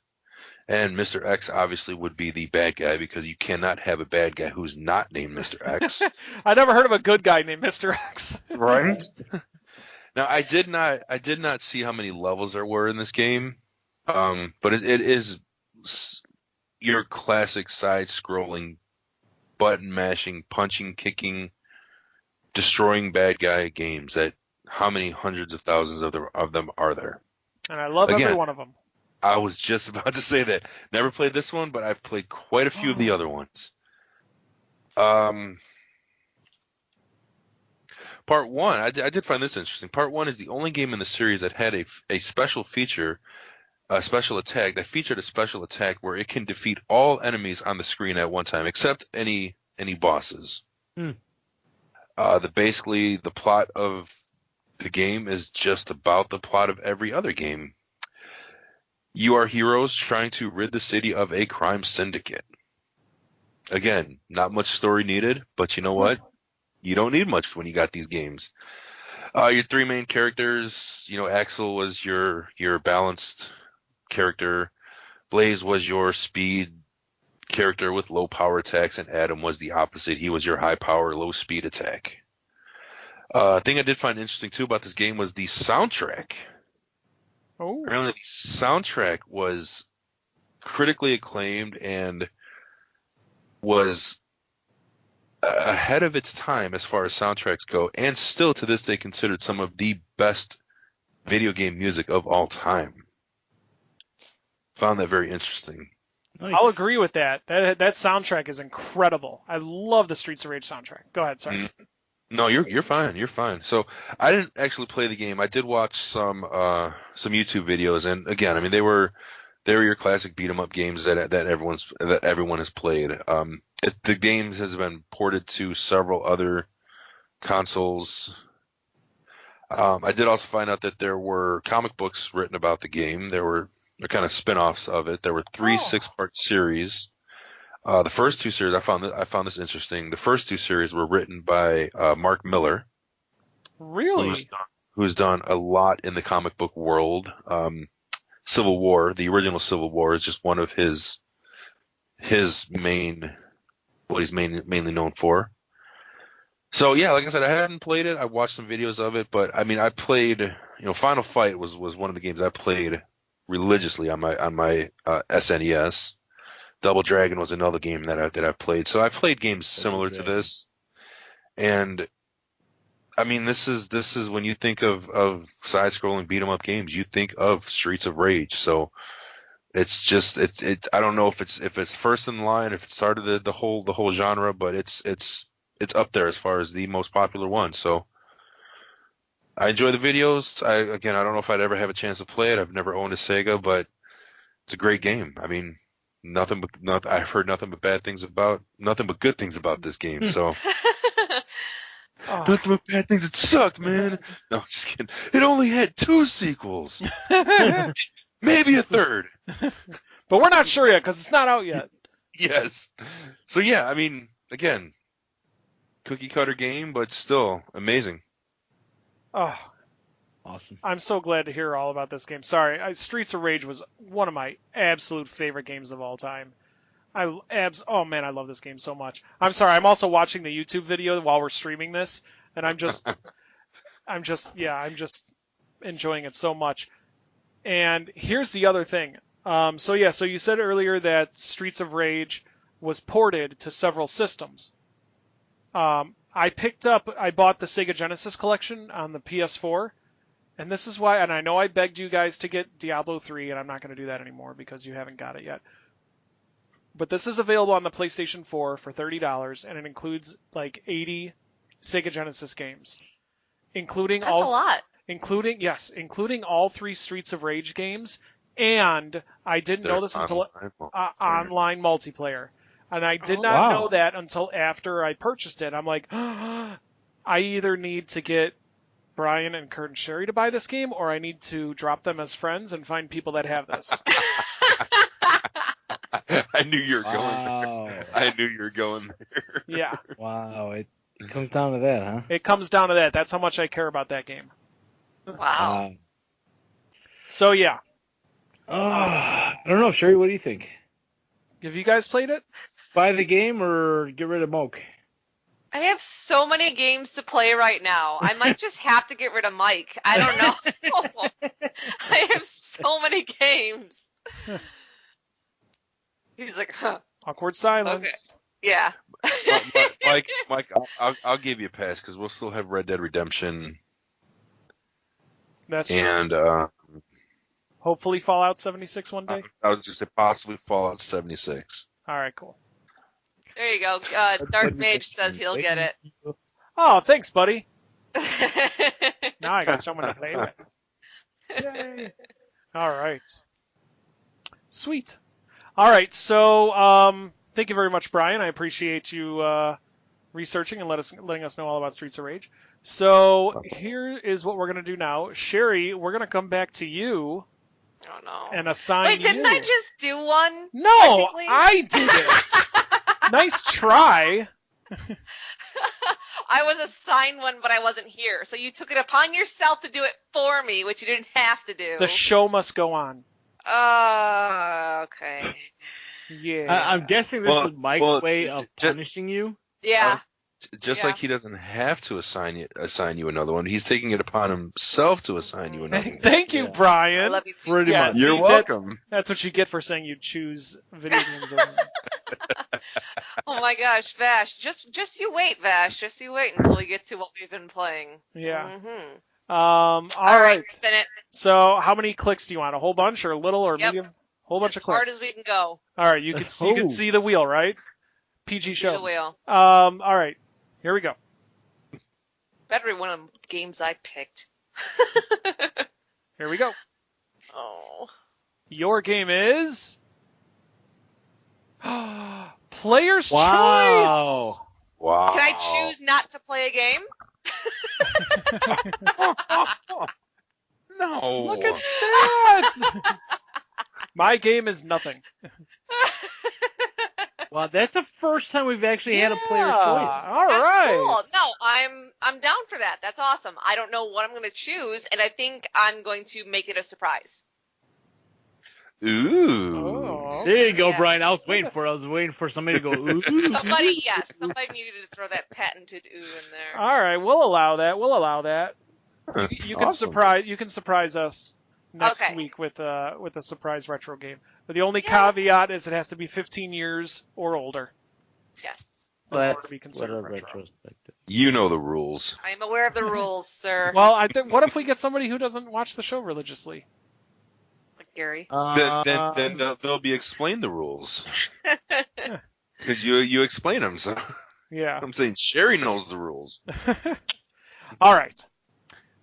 and Mr. X obviously would be the bad guy because you cannot have a bad guy who's not named Mr. X. I never heard of a good guy named Mr. X. Right? Now, I did not see how many levels there were in this game, but it is your classic side-scrolling, button-mashing, punching, kicking, destroying bad guy games. That how many hundreds of thousands of them are there? And I love every one of them. I was just about to say that. Never played this one, but I've played quite a few of the other ones. Part 1, I did find this interesting. Part 1 is the only game in the series that had a special feature, a special attack, that featured a special attack where it can defeat all enemies on the screen at one time, except any bosses. Basically, the plot of the game is just about the plot of every other game. You are heroes trying to rid the city of a crime syndicate. Again, not much story needed, but you know what? You don't need much when you got these games. Your 3 main characters, Axel was your balanced character, Blaze was your speed character with low power attacks, and Adam was the opposite. He was your high power, low speed attack. Thing I did find interesting too about this game was the soundtrack. Oh. Apparently, the soundtrack was critically acclaimed and was ahead of its time as far as soundtracks go, and still to this day considered some of the best video game music of all time. Found that very interesting. Nice. I'll agree with that. That soundtrack is incredible. I love the Streets of Rage soundtrack. Go ahead, sorry. No, you're fine. You're fine. So I didn't actually play the game. I did watch some YouTube videos, and again, I mean they were your classic beat 'em up games that everyone has played. The game has been ported to several other consoles. I did also find out that there were comic books written about the game. They're kind of spin-offs of it. There were 3 6-part series. The first 2 series, I found this interesting. The first 2 series were written by Mark Miller. Really? Who's done a lot in the comic book world. Civil War, the original Civil War, is just one of his what he's mainly known for. So yeah, like I said, I hadn't played it. I watched some videos of it, but I mean, I played. Final Fight was one of the games I played religiously on my SNES. Double Dragon was another game that I've played. So I've played games similar to this, and I mean, this is when you think of side-scrolling beat 'em up games, you think of Streets of Rage. So it's just I don't know if it's first in line, if it started the whole genre, but it's up there as far as the most popular one. So I enjoy the videos. I don't know if I'd ever have a chance to play it. I've never owned a Sega, but it's a great game. I mean, I've heard nothing but good things about this game. So nothing but bad things. It sucked, man. No, just kidding. It only had 2 sequels, maybe a third. But we're not sure yet because it's not out yet. Yes. So yeah, I mean, again, cookie cutter game, but still amazing. Oh, Awesome. I'm so glad to hear all about this game. Sorry, Streets of Rage was one of my absolute favorite games of all time. Oh man, I love this game so much. I'm sorry, I'm also watching the YouTube video while we're streaming this, and I'm just enjoying it so much. And here's the other thing. So you said earlier that Streets of Rage was ported to several systems. I bought the Sega Genesis collection on the PS4, and this is why, and I know I begged you guys to get Diablo 3, and I'm not going to do that anymore because you haven't got it yet. But this is available on the PlayStation 4 for $30, and it includes like 80 Sega Genesis games, including That's a lot. including all 3 Streets of Rage games, and I didn't know this until online multiplayer. And I did not know that until after I purchased it. I'm like, I either need to get Brian and Kurt and Sherry to buy this game, or I need to drop them as friends and find people that have this. I knew you were going there. I knew you were going there. Yeah. Wow, it comes down to that, huh? It comes down to that. That's how much I care about that game. Wow. So, yeah. I don't know, Sherry, what do you think? Have you guys played it? Buy the game or get rid of Moke? I have so many games to play right now. I might just have to get rid of Mike. I don't know. I have so many games. He's like, huh. Awkward silence. Okay. Yeah. Mike, I'll give you a pass because we'll still have Red Dead Redemption. That's and hopefully Fallout 76 one day. I was just say possibly Fallout 76. All right, cool. There you go. Dark Mage says he'll get it. Oh, thanks, buddy. Now I got someone to play with. Yay. All right. Sweet. All right, so thank you very much, Brian. I appreciate you researching and letting us know all about Streets of Rage. So here is what we're going to do now. Sherry, we're going to come back to you. Oh, no. And assign Wait, didn't you. I just do one? No, technically? I did it. Nice try. I was assigned one, but I wasn't here. So you took it upon yourself to do it for me, which you didn't have to do. The show must go on. Okay. Yeah. I'm guessing this is Mike's way of punishing you. Yeah. Just like he doesn't have to assign you another one, he's taking it upon himself to assign you another one. Thank you, Brian. I love you too. Pretty much. You're welcome. That's what you get for saying you'd choose video games. Oh my gosh, Vash. Just you wait, Vash. Just you wait until we get to what we've been playing. Yeah. Mm-hmm. All right. Spin it. So how many clicks do you want? A whole bunch or a little or medium? Whole bunch of clicks. As hard as we can go. All right. You can see the wheel, right? PG show. See the wheel. All right. Here we go. Better be one of the games I picked. Here we go. Oh. Your game is Player's Wow. Choice. Wow. Can I choose not to play a game? No. Look at that. My game is nothing. Well, that's the first time we've actually had a player's Yeah, choice. All That's right. cool. No, I'm down for that. That's awesome. I don't know what I'm going to choose, and I think I'm going to make it a surprise. Ooh. Oh, There you go, Yeah. Brian. I was waiting for somebody to go, ooh. Somebody needed to throw that patented ooh in there. all right. We'll allow that. You can Awesome. surprise us next Okay. week with a surprise retro game. But the only Yeah. caveat is it has to be 15 years or older. Yes. in order That's to be considered what a retro. retrospective. You know the rules. I am aware of the rules, sir. Well, I think. What if we get somebody who doesn't watch the show religiously? Like Gary. Then they'll be explained the rules because you explain them. So Yeah. I'm saying Sherry knows the rules. All right.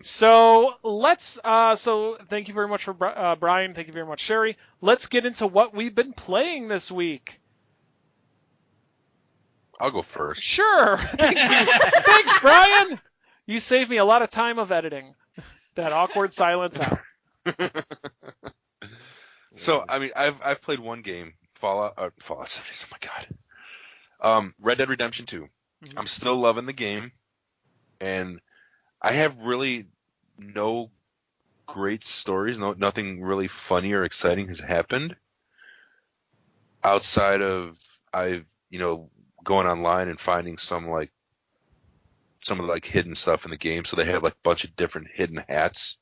So let's. So thank you very much for Brian. Thank you very much, Sherry. Let's get into what we've been playing this week. I'll go first. Sure. Thanks, Brian. You saved me a lot of time of editing that awkward silence out. So I mean, I've played one game, Fallout 76. Oh my god. Red Dead Redemption 2. Mm-hmm. I'm still loving the game, and I have really no great stories. Nothing really funny or exciting has happened outside of going online and finding some of the hidden stuff in the game. So they have like a bunch of different hidden hats.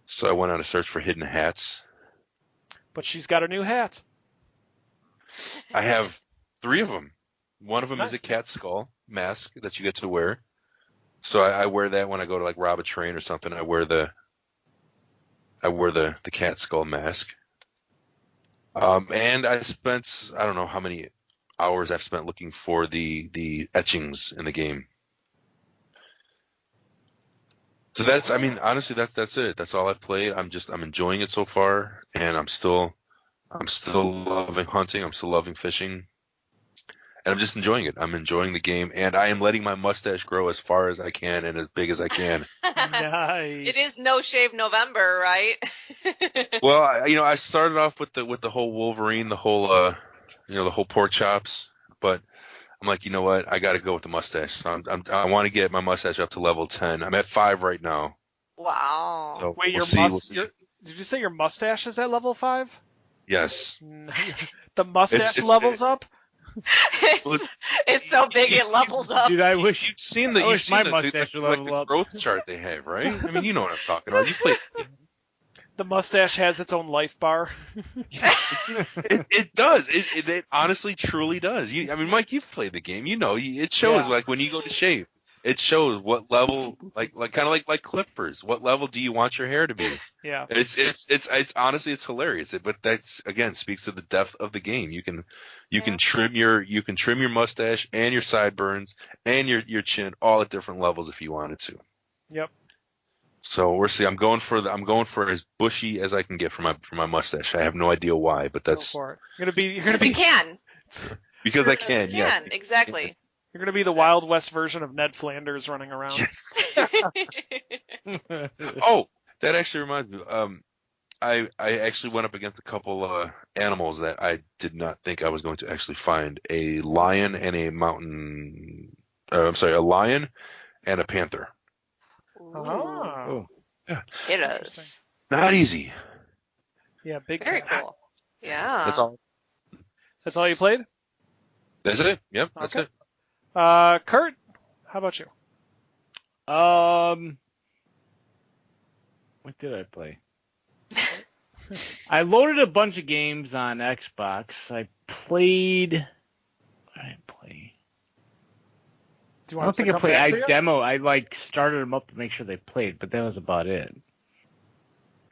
So I went on a search for hidden hats. But she's got a new hat. I have 3 of them. One of them Nice. is a cat skull mask that you get to wear. So I wear that when I go to like rob a train or something. I wear the cat skull mask. And I don't know how many hours I've spent looking for the etchings in the game. So I mean, honestly, that's it. That's all I've played. I'm enjoying it so far, and I'm still loving hunting. I'm still loving fishing, and I'm just enjoying it. I'm enjoying the game, and I am letting my mustache grow as far as I can and as big as I can. Nice. It is No Shave November, right? Well, I started off with the whole Wolverine, the whole the whole pork chops, but I'm like, you know what? I got to go with the mustache. So I want to get my mustache up to level 10. I'm at 5 right now. Wow. So Wait, we'll see. did you say your mustache is at level 5? Yes. The mustache It's- levels up? It's so big it levels up. Dude, I wish You've seen I wish my mustache would level up. growth chart they have, right? I mean, you know what I'm talking about. You play. The mustache has its own life bar. It does. It honestly, truly does. I mean, Mike, you've played the game. You know, it shows Yeah. like when you go to shave, it shows what level, like kind of like clippers. What level do you want your hair to be? Yeah. It's honestly it's hilarious. But that's again speaks to the depth of the game. You can trim your mustache and your sideburns and your chin all at different levels if you wanted to. Yep. So we'll see. I'm going for as bushy as I can get for my mustache. I have no idea why, but that's Go for it. You're Because gonna you can. because I can. You Yes. can, exactly. You're gonna be the Wild West version of Ned Flanders running around. Yes. Oh, that actually reminds me. I actually went up against a couple animals that I did not think I was going to actually find. A lion and a mountain. A lion and a panther. Oh. It is. Not easy. Yeah, big Very cat. cool. Yeah. That's all. That's all you played? That's it. Yep. That's Okay. it. Kurt, how about you? What did I play? I loaded a bunch of games on Xbox. I played. What did I play? Do you I want don't think I played. I like started them up to make sure they played, but that was about it.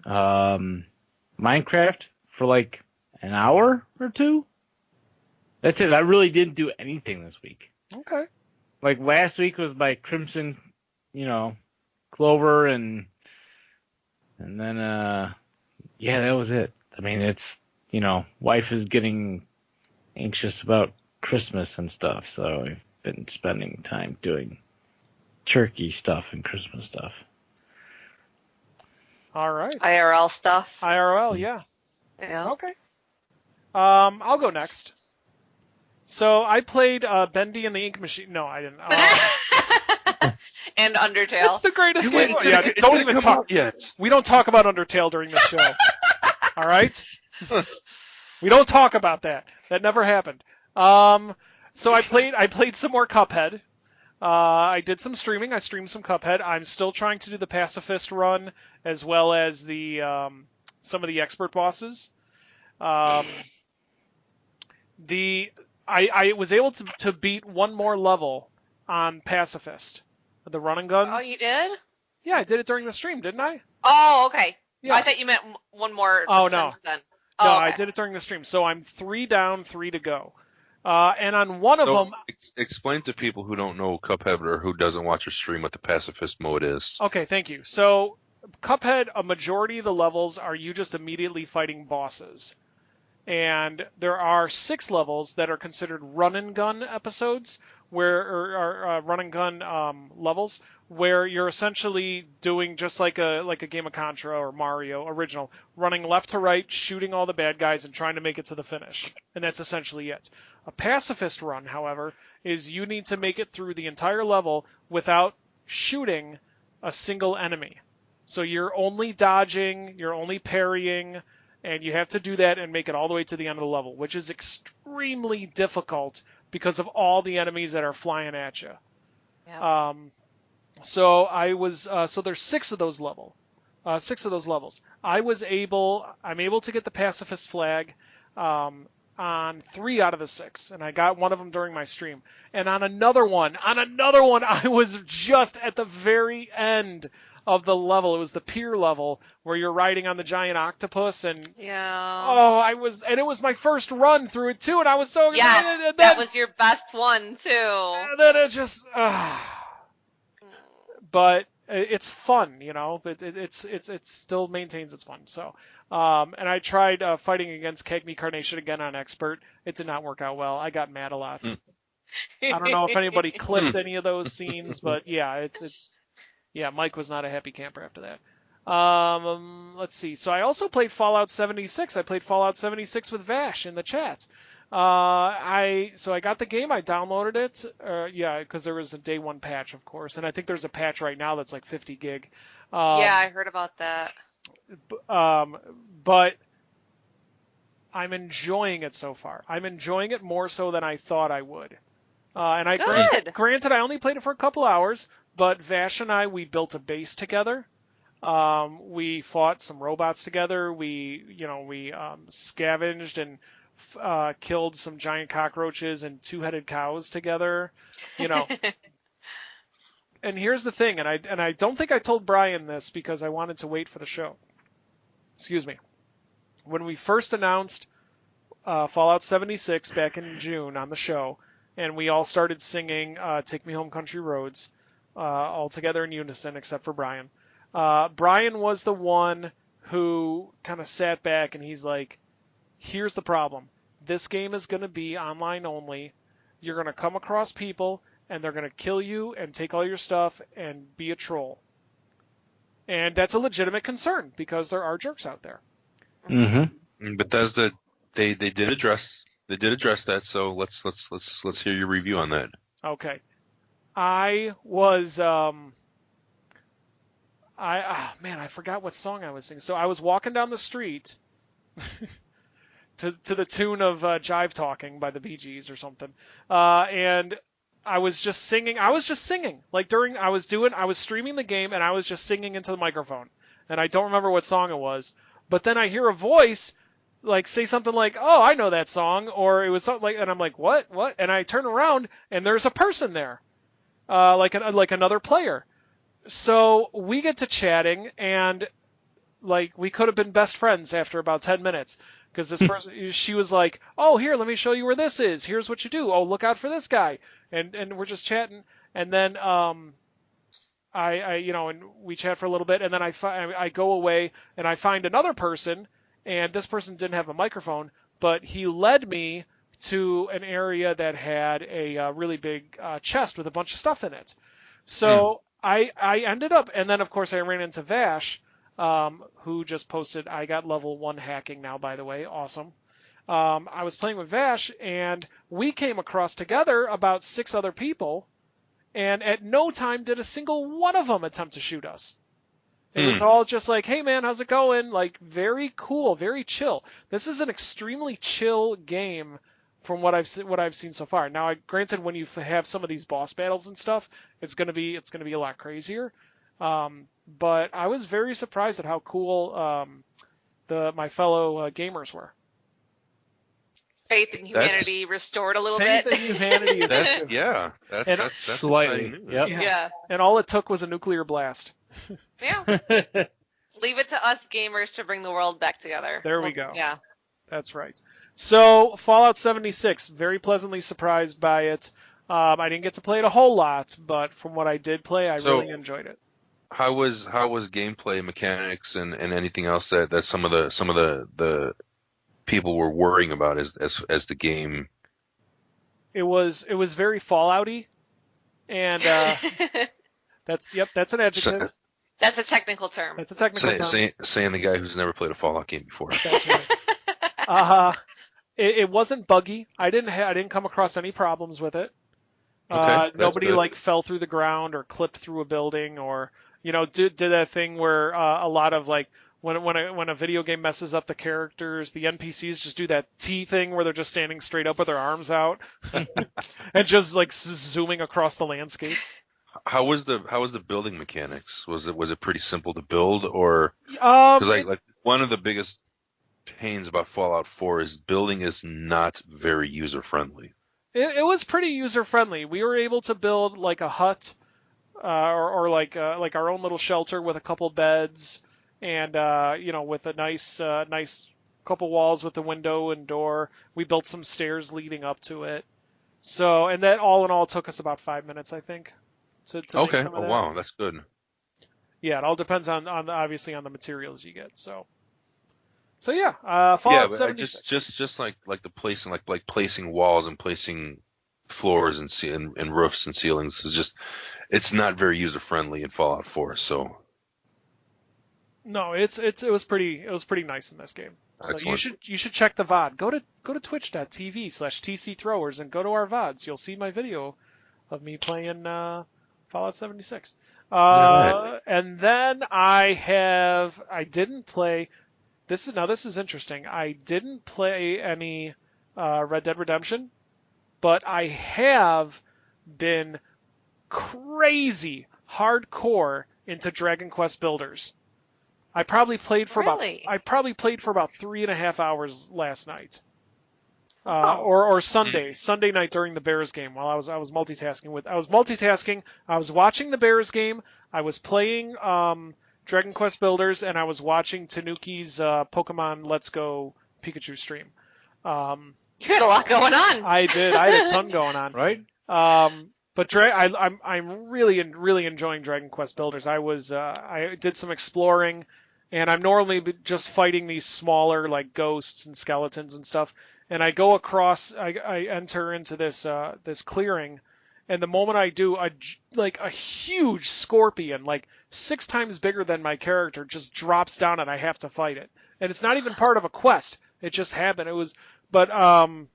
Minecraft for like an hour or two. That's it. I really didn't do anything this week. Okay. Like last week was my Crimson, Clover and then yeah, that was it. I mean, it's wife is getting anxious about Christmas and stuff, so I've been spending time doing turkey stuff and Christmas stuff. All right. IRL stuff. IRL, yeah. Yeah. Okay. I'll go next. So I played Bendy and the Ink Machine. No, I didn't. And Undertale. It's the greatest game. It's Yeah, gonna don't even come talk. out yet. We don't talk about Undertale during the show. All right? We don't talk about that. That never happened. So I played some more Cuphead. I did some streaming. I streamed some Cuphead. I'm still trying to do the pacifist run as well as the some of the expert bosses. I was able to beat one more level on pacifist, the run and gun. Oh, you did? Yeah, I did it during the stream, didn't I? Oh, okay. Yeah. I thought you meant one more Oh, no. since then. No, Oh, okay. I did it during the stream. So I'm 3 down, 3 to go. And on one of them, Explain to people who don't know Cuphead or who doesn't watch your stream what the pacifist mode is. okay, thank you. So Cuphead, a majority of the levels are you just immediately fighting bosses. And there are 6 levels that are considered run and gun episodes, or run and gun levels, where you're essentially doing just like a game of Contra or Mario original, running left to right, shooting all the bad guys, and trying to make it to the finish. And that's essentially it. A pacifist run, however, is you need to make it through the entire level without shooting a single enemy. So you're only dodging, you're only parrying, and you have to do that and make it all the way to the end of the level, which is extremely difficult because of all the enemies that are flying at you. Yeah. So there's 6 of those levels. I'm able to get the pacifist flag. on 3 out of the 6, and I got one of them during my stream. And on another one, I was just at the very end of the level. It was the pier level where you're riding on the giant octopus, and Yeah. and it was my first run through it too, and I was so excited. Yes, And that was your best one too. then it just, but it's fun, But it still maintains its fun. So, and I tried fighting against Cagney Carnation again on expert. It did not work out well. I got mad a lot. I don't know if anybody clipped any of those scenes, but yeah, yeah, Mike was not a happy camper after that. Let's see. So I also played Fallout 76. I played Fallout 76 with Vash in the chat. I got the game. I downloaded it. Because there was a day one patch, of course, and I think there's a patch right now that's like 50 gig. Yeah, I heard about that. But I'm enjoying it so far. I'm enjoying it more so than I thought I would. And granted, I only played it for a couple hours, but Vash and we built a base together. We fought some robots together. We scavenged and killed some giant cockroaches and 2-headed cows together. And here's the thing, and I don't think I told Brian this because I wanted to wait for the show. Excuse me. When we first announced Fallout 76 back in June on the show, and we all started singing Take Me Home Country Roads, all together in unison except for Brian. Brian was the one who kind of sat back and he's like, here's the problem. This game is going to be online only. You're going to come across people and they're going to kill you and take all your stuff and be a troll. And that's a legitimate concern because there are jerks out there. Mm-hmm. Bethesda, they did address that. So let's hear your review on that. Okay, I was I forgot what song I was singing. So I was walking down the street to the tune of Jive Talking by the Bee Gees or something, and I was just singing. I was streaming the game and I was just singing into the microphone, and I don't remember what song it was. But then I hear a voice like say something like, "Oh, I know that song," or it was something like, and I'm like, "What?" And I turn around and there's a person there, like another player. So we get to chatting, and like we could have been best friends after about 10 minutes because this person, she was like, "Oh, here, let me show you where this is. Here's what you do. Oh, look out for this guy." And we're just chatting, and then and we chat for a little bit, and then I go away and I find another person, and this person didn't have a microphone, but he led me to an area that had a really big chest with a bunch of stuff in it. So I ended up, and then of course I ran into Vash, who just posted, I got level 1 hacking now, by the way, awesome. I was playing with Vash, and we came across together about 6 other people, and at no time did a single one of them attempt to shoot us. It was all just like, "Hey man, how's it going?" Like, very cool, very chill. This is an extremely chill game from what I've seen so far. Now, granted, when you have some of these boss battles and stuff, it's gonna be a lot crazier. But I was very surprised at how cool my fellow gamers were. Faith in humanity restored a little Faith bit. in humanity. That's slightly. Yep. Yeah. And all it took was a nuclear blast. Yeah. Leave it to us gamers to bring the world back together. There we go. Yeah. That's right. So Fallout 76, very pleasantly surprised by it. I didn't get to play it a whole lot, but from what I did play, I really enjoyed it. How was gameplay mechanics and anything else that some of the people were worrying about as the game? It was very Fallout-y, and that's an adjective. That's a technical term. That's a technical term. Saying the guy who's never played a Fallout game before. It wasn't buggy. I didn't come across any problems with it. Okay, nobody like fell through the ground or clipped through a building or did that thing where a lot of like when a video game messes up the characters, the NPCs just do that T thing where they're just standing straight up with their arms out and just like zooming across the landscape. How was the building mechanics? Was it pretty simple to build, or because like one of the biggest pains about Fallout 4 is building is not very user friendly. It was pretty user friendly. We were able to build like a hut, or like our own little shelter with a couple beds, and with a nice couple walls with a window and door. We built some stairs leading up to it. So, and that all in all took us about 5 minutes, I think, to make Okay. some of Oh, that. wow. That's good. Yeah, it all depends on obviously on the materials you get. So yeah, Yeah, Fallout but 76. just like the placing, like placing walls and placing floors and roofs and ceilings is just, it's not very user friendly in Fallout 4. So No, it was pretty nice in this game. So excellent. you should check the VOD. Go to twitch.tv/tcthrowers and go to our VODs. You'll see my video of me playing Fallout 76. Alright. And then I didn't play. This is interesting. I didn't play any Red Dead Redemption, but I have been crazy hardcore into Dragon Quest Builders. I probably played for Really? about 3.5 hours last night, Oh. or Sunday night during the Bears game while I was multitasking. I was watching the Bears game. I was playing Dragon Quest Builders, and I was watching Tanuki's Pokemon Let's Go Pikachu stream. You had a lot going on. I did. I had a ton going on. Right? But I'm really enjoying Dragon Quest Builders. I did some exploring, and I'm normally just fighting these smaller like ghosts and skeletons and stuff. And I go across, I enter into this clearing, and the moment I do, a huge scorpion, like 6 times bigger than my character, just drops down, and I have to fight it. And it's not even part of a quest. It just happened. And I'm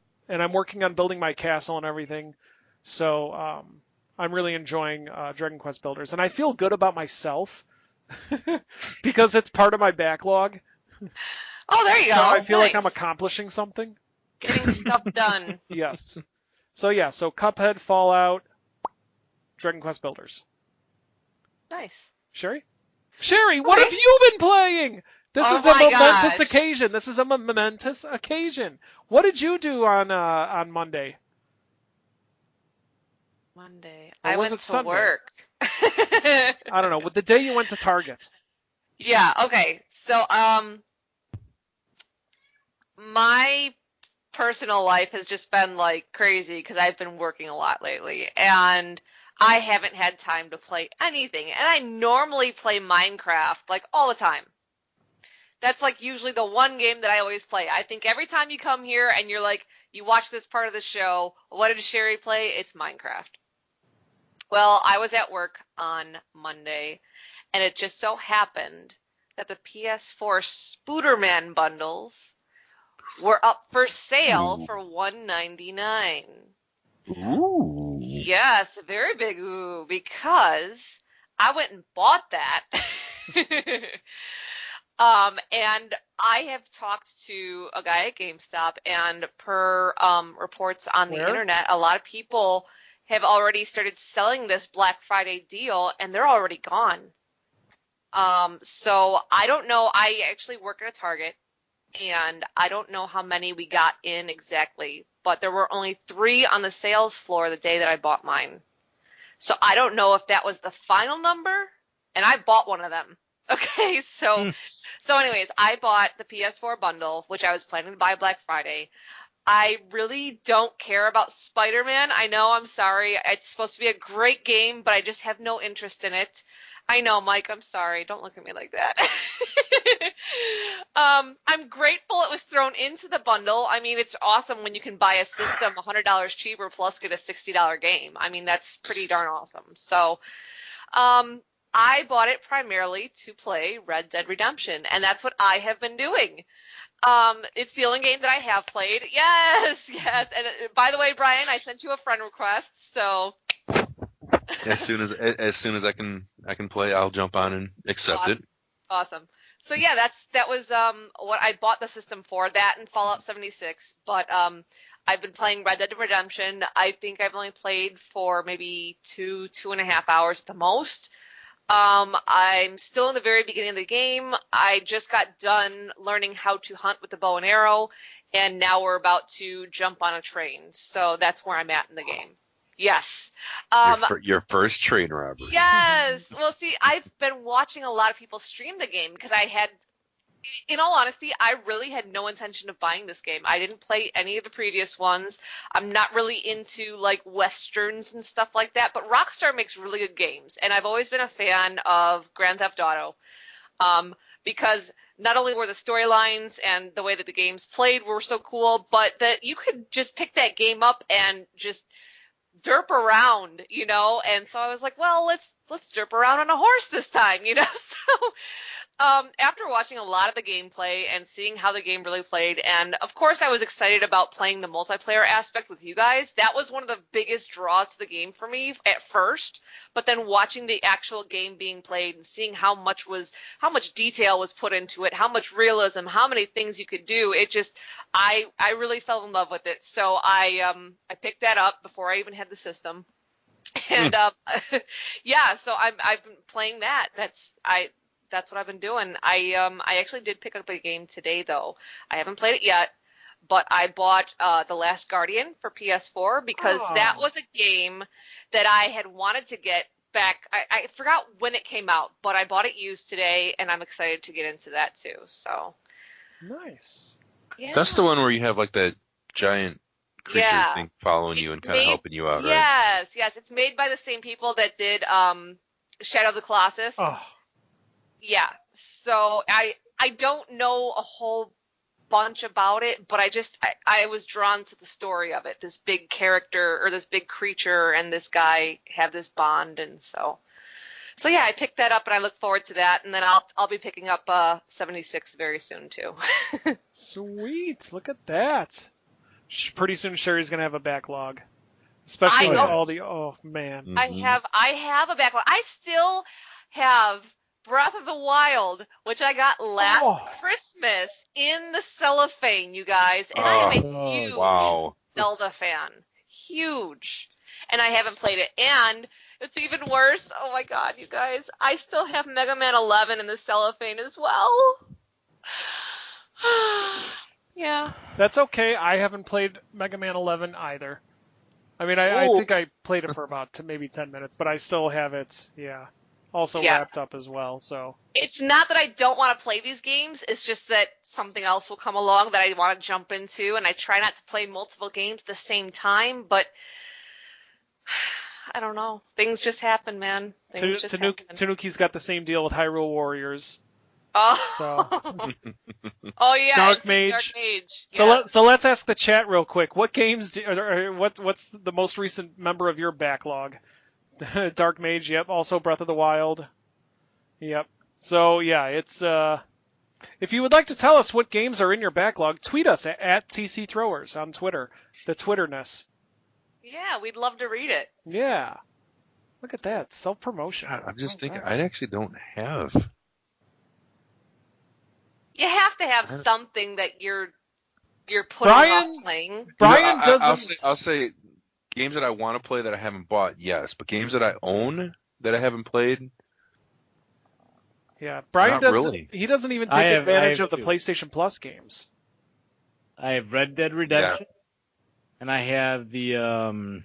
working on building my castle and everything. So I'm really enjoying Dragon Quest Builders, and I feel good about myself because it's part of my backlog. Oh, there you go. So I feel like Nice. I'm accomplishing something. Getting stuff done. Yes. So Cuphead, Fallout, Dragon Quest Builders. Nice. Sherry, what Okay. have you been playing? This Oh is a my momentous gosh. occasion. This is a momentous occasion. What did you do on Monday? Monday. Or I was went it to Sunday? work. I don't know. The day you went to Target. Yeah, okay. So, my personal life has just been like crazy because I've been working a lot lately and I haven't had time to play anything. And I normally play Minecraft like all the time. That's like usually the one game that I always play. I think every time you come here and you're like, you watch this part of the show, what did Sherry play? It's Minecraft. Well, I was at work on Monday, and it just so happened that the PS4 Spooderman bundles were up for sale Ooh. for $199. Ooh. Yes, a very big ooh, because I went and bought that. And I have talked to a guy at GameStop, and per reports on the Where? internet, a lot of people have already started selling this Black Friday deal, and they're already gone. So I don't know. I actually work at a Target, and I don't know how many we got in exactly, but there were only 3 on the sales floor the day that I bought mine. So I don't know if that was the final number, and I bought one of them. Okay, so anyways, I bought the PS4 bundle, which I was planning to buy Black Friday. I really don't care about Spider-Man. I know, I'm sorry. It's supposed to be a great game, but I just have no interest in it. I know, Mike, I'm sorry. Don't look at me like that. I'm grateful it was thrown into the bundle. I mean, it's awesome when you can buy a system $100 cheaper plus get a $60 game. I mean, that's pretty darn awesome. So, I bought it primarily to play Red Dead Redemption, and that's what I have been doing. It's the only game that I have played. Yes. And by the way, Brian, I sent you a friend request, so As soon as I can play, I'll jump on and accept it. awesome. So yeah, that was what I bought the system for, that and Fallout 76. But I've been playing Red Dead Redemption. I think I've only played for maybe 2.5 hours at the most. I'm still in the very beginning of the game. I just got done learning how to hunt with the bow and arrow, and now we're about to jump on a train. So that's where I'm at in the game. Yes. Your first train robbery. Yes. Well, see, I've been watching a lot of people stream the game because in all honesty, I really had no intention of buying this game. I didn't play any of the previous ones. I'm not really into like westerns and stuff like that, but Rockstar makes really good games, and I've always been a fan of Grand Theft Auto, because not only were the storylines and the way that the games played were so cool, but that you could just pick that game up and just derp around, and so I was like, well, let's derp around on a horse this time, so after watching a lot of the gameplay and seeing how the game really played, and of course I was excited about playing the multiplayer aspect with you guys. That was one of the biggest draws to the game for me at first, but then watching the actual game being played and seeing how much detail was put into it, how much realism, how many things you could do, I really fell in love with it. So I picked that up before I even had the system. And yeah, so I've been playing that. That's what I've been doing. I actually did pick up a game today, though. I haven't played it yet, but I bought The Last Guardian for PS4 because that was a game that I had wanted to get back. I forgot when it came out, but I bought it used today, and I'm excited to get into that too. So nice. Yeah. That's the one where you have like that giant creature thing following you and kind of helping you out, right? Yes. It's made by the same people that did Shadow of the Colossus. Oh. Yeah, so I don't know a whole bunch about it, but I was drawn to the story of it. This big character or this big creature and this guy have this bond, and so yeah, I picked that up and I look forward to that, and then I'll be picking up 76 very soon too. Sweet, look at that. Pretty soon Sherry's gonna have a backlog, especially with all the man. I have a backlog. I still have Breath of the Wild, which I got last Christmas in the cellophane, you guys, and I am a huge Zelda fan. Huge. And I haven't played it. And it's even worse. Oh my god, you guys. I still have Mega Man 11 in the cellophane as well. Yeah. That's okay. I haven't played Mega Man 11 either. I mean, I think I played it for about maybe 10 minutes, but I still have it, also wrapped up as well. So it's not that I don't want to play these games. It's just that something else will come along that I want to jump into, and I try not to play multiple games at the same time, but I don't know. Things just happen, man. Tanuki's got the same deal with Hyrule Warriors. Oh. So. Oh yeah, Dark Mage. Yeah. So let's ask the chat real quick. What games what's the most recent member of your backlog? Dark Mage, yep. Also Breath of the Wild. Yep. So yeah, it's if you would like to tell us what games are in your backlog, tweet us at TC Throwers on Twitter. The Twitterness. Yeah, we'd love to read it. Yeah. Look at that. Self-promotion. I'm just thinking, I actually don't have. You have to have something that you're putting off playing. Brian doesn't. I'll say games that I want to play that I haven't bought, yes. But games that I own that I haven't played, yeah. Brian not really. He doesn't even take advantage of the PlayStation Plus games. I have Red Dead Redemption, and I have the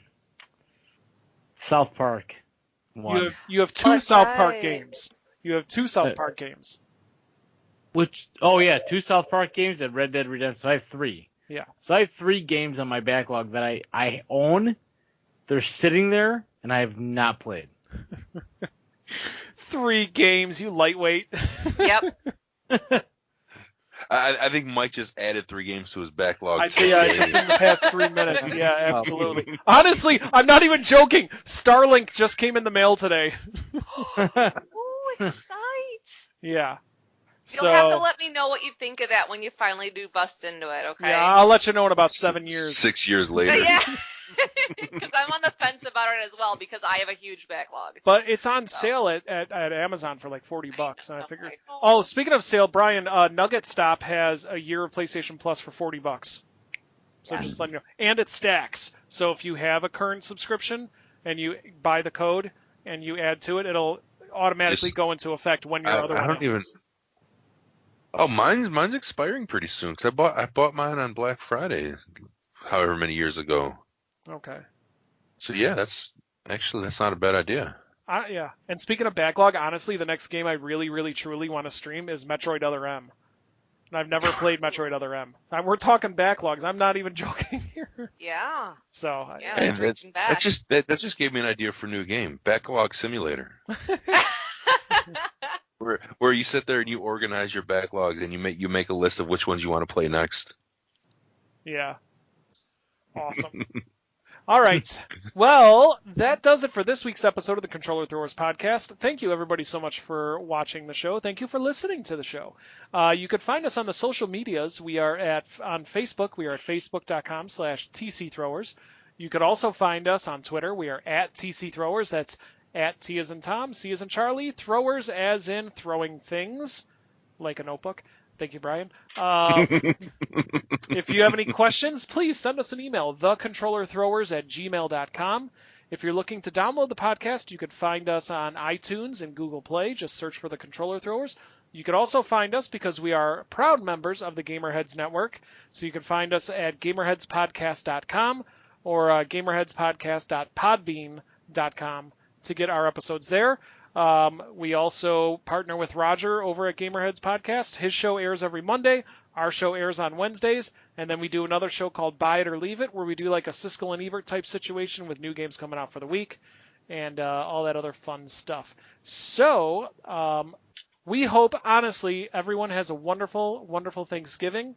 South Park one. You have two South Park games. You have two South Park games. Two South Park games and Red Dead Redemption. So I have three. Yeah. So I have 3 games on my backlog that I own. They're sitting there, and I have not played. 3 games, you lightweight. Yep. I think Mike just added 3 games to his backlog. In the past 3 minutes. Yeah, absolutely. Honestly, I'm not even joking. Starlink just came in the mail today. Ooh, exciting. Yeah. You'll have to let me know what you think of that when you finally do bust into it, okay? Yeah, I'll let you know in about 7 years. 6 years later. Yeah. Because I'm on the fence about it as well because I have a huge backlog. But it's on sale at Amazon for like $40, and I figured. Oh, speaking of sale, Brian, Nugget Stop has a year of PlayStation Plus for $40. So just let you know, and it stacks. So if you have a current subscription and you buy the code and you add to it, automatically go into effect when your other I one don't even. Oh, mine's expiring pretty soon because I bought mine on Black Friday, however many years ago. Okay. So yeah, that's not a bad idea. Yeah. And speaking of backlog, honestly, the next game I really, really, truly want to stream is Metroid Other M. And I've never played Metroid Other M. We're talking backlogs. I'm not even joking here. Yeah. So Yeah, And that's reaching back. that just gave me an idea for a new game, Backlog Simulator, where you sit there and you organize your backlogs and you make a list of which ones you want to play next. yeah. Awesome. All right. Well, that does it for this week's episode of the Controller Throwers podcast. Thank you, everybody, so much for watching the show. Thank you for listening to the show. You could find us on the social medias. We are on Facebook. We are at facebook.com/TCThrowers. You could also find us on Twitter. We are at TCThrowers. That's at T as in Tom, C as in Charlie, Throwers as in throwing things, like a notebook. Thank you, Brian. If you have any questions, please send us an email, thecontrollerthrowers@gmail.com. If you're looking to download the podcast, you could find us on iTunes and Google Play. Just search for the Controller Throwers. You could also find us because we are proud members of the Gamerheads Network. So you can find us at gamerheadspodcast.com or gamerheadspodcast.podbean.com to get our episodes there. We also partner with Roger over at Gamerheads Podcast. His show airs every Monday. Our show airs on Wednesdays. And then we do another show called Buy It or Leave It, where we do like a Siskel and Ebert type situation with new games coming out for the week and all that other fun stuff. So we hope, honestly, everyone has a wonderful, wonderful Thanksgiving.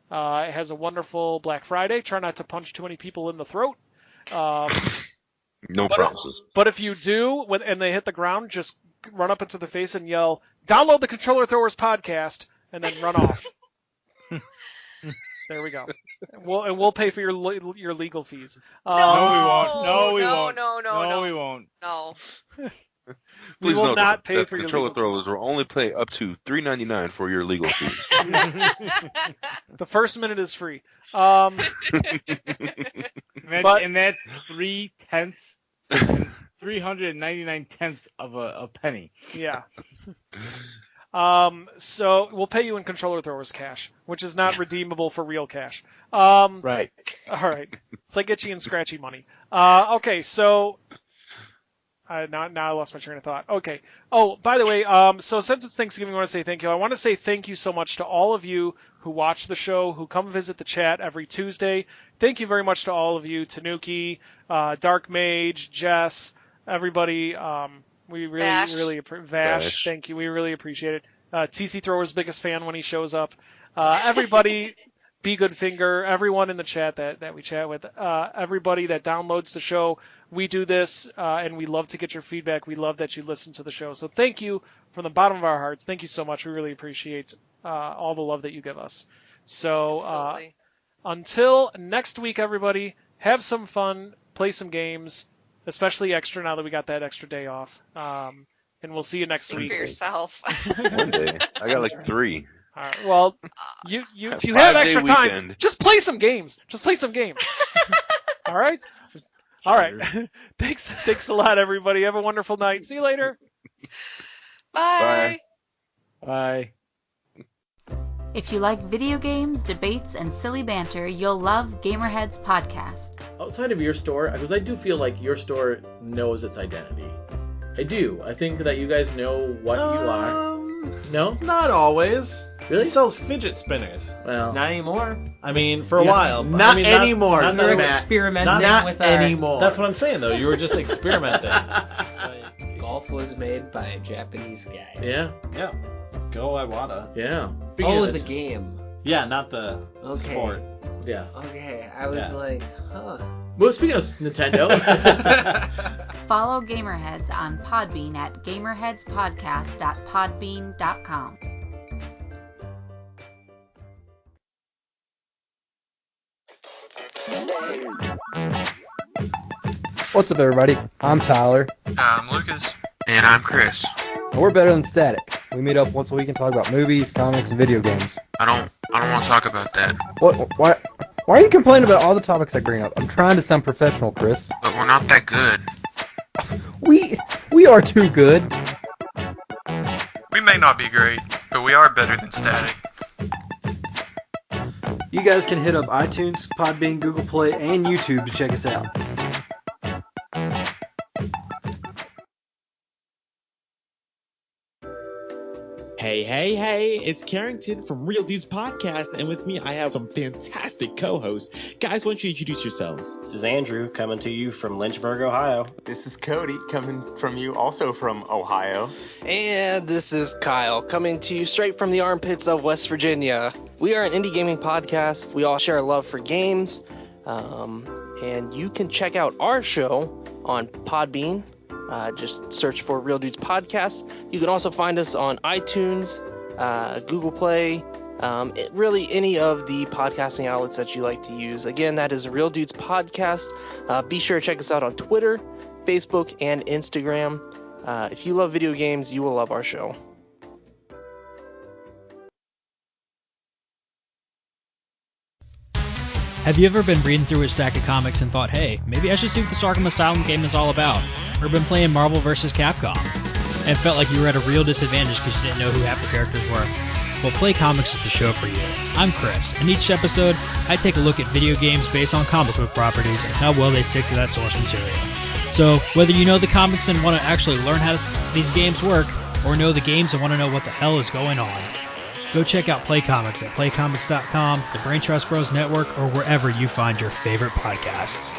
Has a wonderful Black Friday. Try not to punch too many people in the throat. No promises. But if you do, and they hit the ground, just run up into the face and yell, "Download the Controller Throwers podcast," and then run off. There we go. We'll pay for your legal fees. No, we won't. No, we won't. No, we won't. No. We Please will note not pay that for your Controller legal Throwers will only pay up to $3.99 for your legal fees. The first minute is free. And that's 399 of a penny. Yeah. So we'll pay you in Controller Throwers cash, which is not redeemable for real cash. Right. All right. It's like itchy and scratchy money. Okay, so now I lost my train of thought. Okay. Oh, by the way, so since it's Thanksgiving, I want to say thank you. I want to say thank you so much to all of you who watch the show, who come visit the chat every Tuesday. Thank you very much to all of you, Tanuki, Dark Mage, Jess, everybody. We really appreciate Vash. Thank you. We really appreciate it. TC Thrower's biggest fan when he shows up. Everybody, Be Good Finger, everyone in the chat that we chat with, everybody that downloads the show. We do this, and we love to get your feedback. We love that you listen to the show. So thank you from the bottom of our hearts. Thank you so much. We really appreciate all the love that you give us. So until next week, everybody, have some fun, play some games, especially extra now that we got that extra day off. And we'll see you next week. Speak for yourself. One day. I got like 3. All right. Well, if you have extra time, weekend. just play some games. All right. All right. Thanks a lot, everybody. Have a wonderful night. See you later. Bye. Bye. If you like video games, debates, and silly banter, you'll love Gamerheads Podcast. Outside of your store, because I do feel like your store knows its identity. I do. I think that you guys know what you are. No? Not always. Really? It sells fidget spinners. Well, Not anymore. I mean, for a while. but- Not I mean, anymore. Not, We're that Matt. experimenting Not with our... anymore. That's what I'm saying, though. You were just experimenting. Golf was made by a Japanese guy. Yeah. Yeah. Go Iwata. Yeah. Oh, the game. Yeah, not the Okay. sport. Yeah. Okay, I was Yeah. like, huh. Well, speaking of Nintendo. Follow Gamerheads on Podbean at gamerheadspodcast.podbean.com. What's up, everybody? I'm Tyler, I'm Lucas. And I'm Chris. and we're better than Static. We meet up once a week and talk about movies, comics, and video games. I don't want to talk about that. Why are you complaining about all the topics I bring up? I'm trying to sound professional, Chris. But we're not that good. We are too good. We may not be great, but we are better than static. You guys can hit up iTunes, Podbean, Google Play, and YouTube to check us out. Hey, it's Carrington from Real Dudes Podcast, and with me I have some fantastic co-hosts. Guys, why don't you introduce yourselves? This is Andrew, coming to you from Lynchburg, Ohio. This is Cody, coming from you also from Ohio. And this is Kyle, coming to you straight from the armpits of West Virginia. We are an indie gaming podcast. We all share a love for games, and you can check out our show on Podbean. Just search for Real Dudes Podcast. You can also find us on iTunes, Google Play, really any of the podcasting outlets that you like to use. Again, that is Real Dudes Podcast. Be sure to check us out on Twitter, Facebook, and Instagram. If you love video games, you will love our show. Have you ever been reading through a stack of comics and thought, hey, maybe I should see what this Arkham Asylum game is all about? Or been playing Marvel vs. Capcom and felt like you were at a real disadvantage because you didn't know who half the characters were? Well, Play Comics is the show for you. I'm Chris, and each episode, I take a look at video games based on comic book properties and how well they stick to that source material. So, whether you know the comics and want to actually learn how these games work, or know the games and want to know what the hell is going on, go check out Play Comics at playcomics.com, the Brain Trust Bros Network, or wherever you find your favorite podcasts.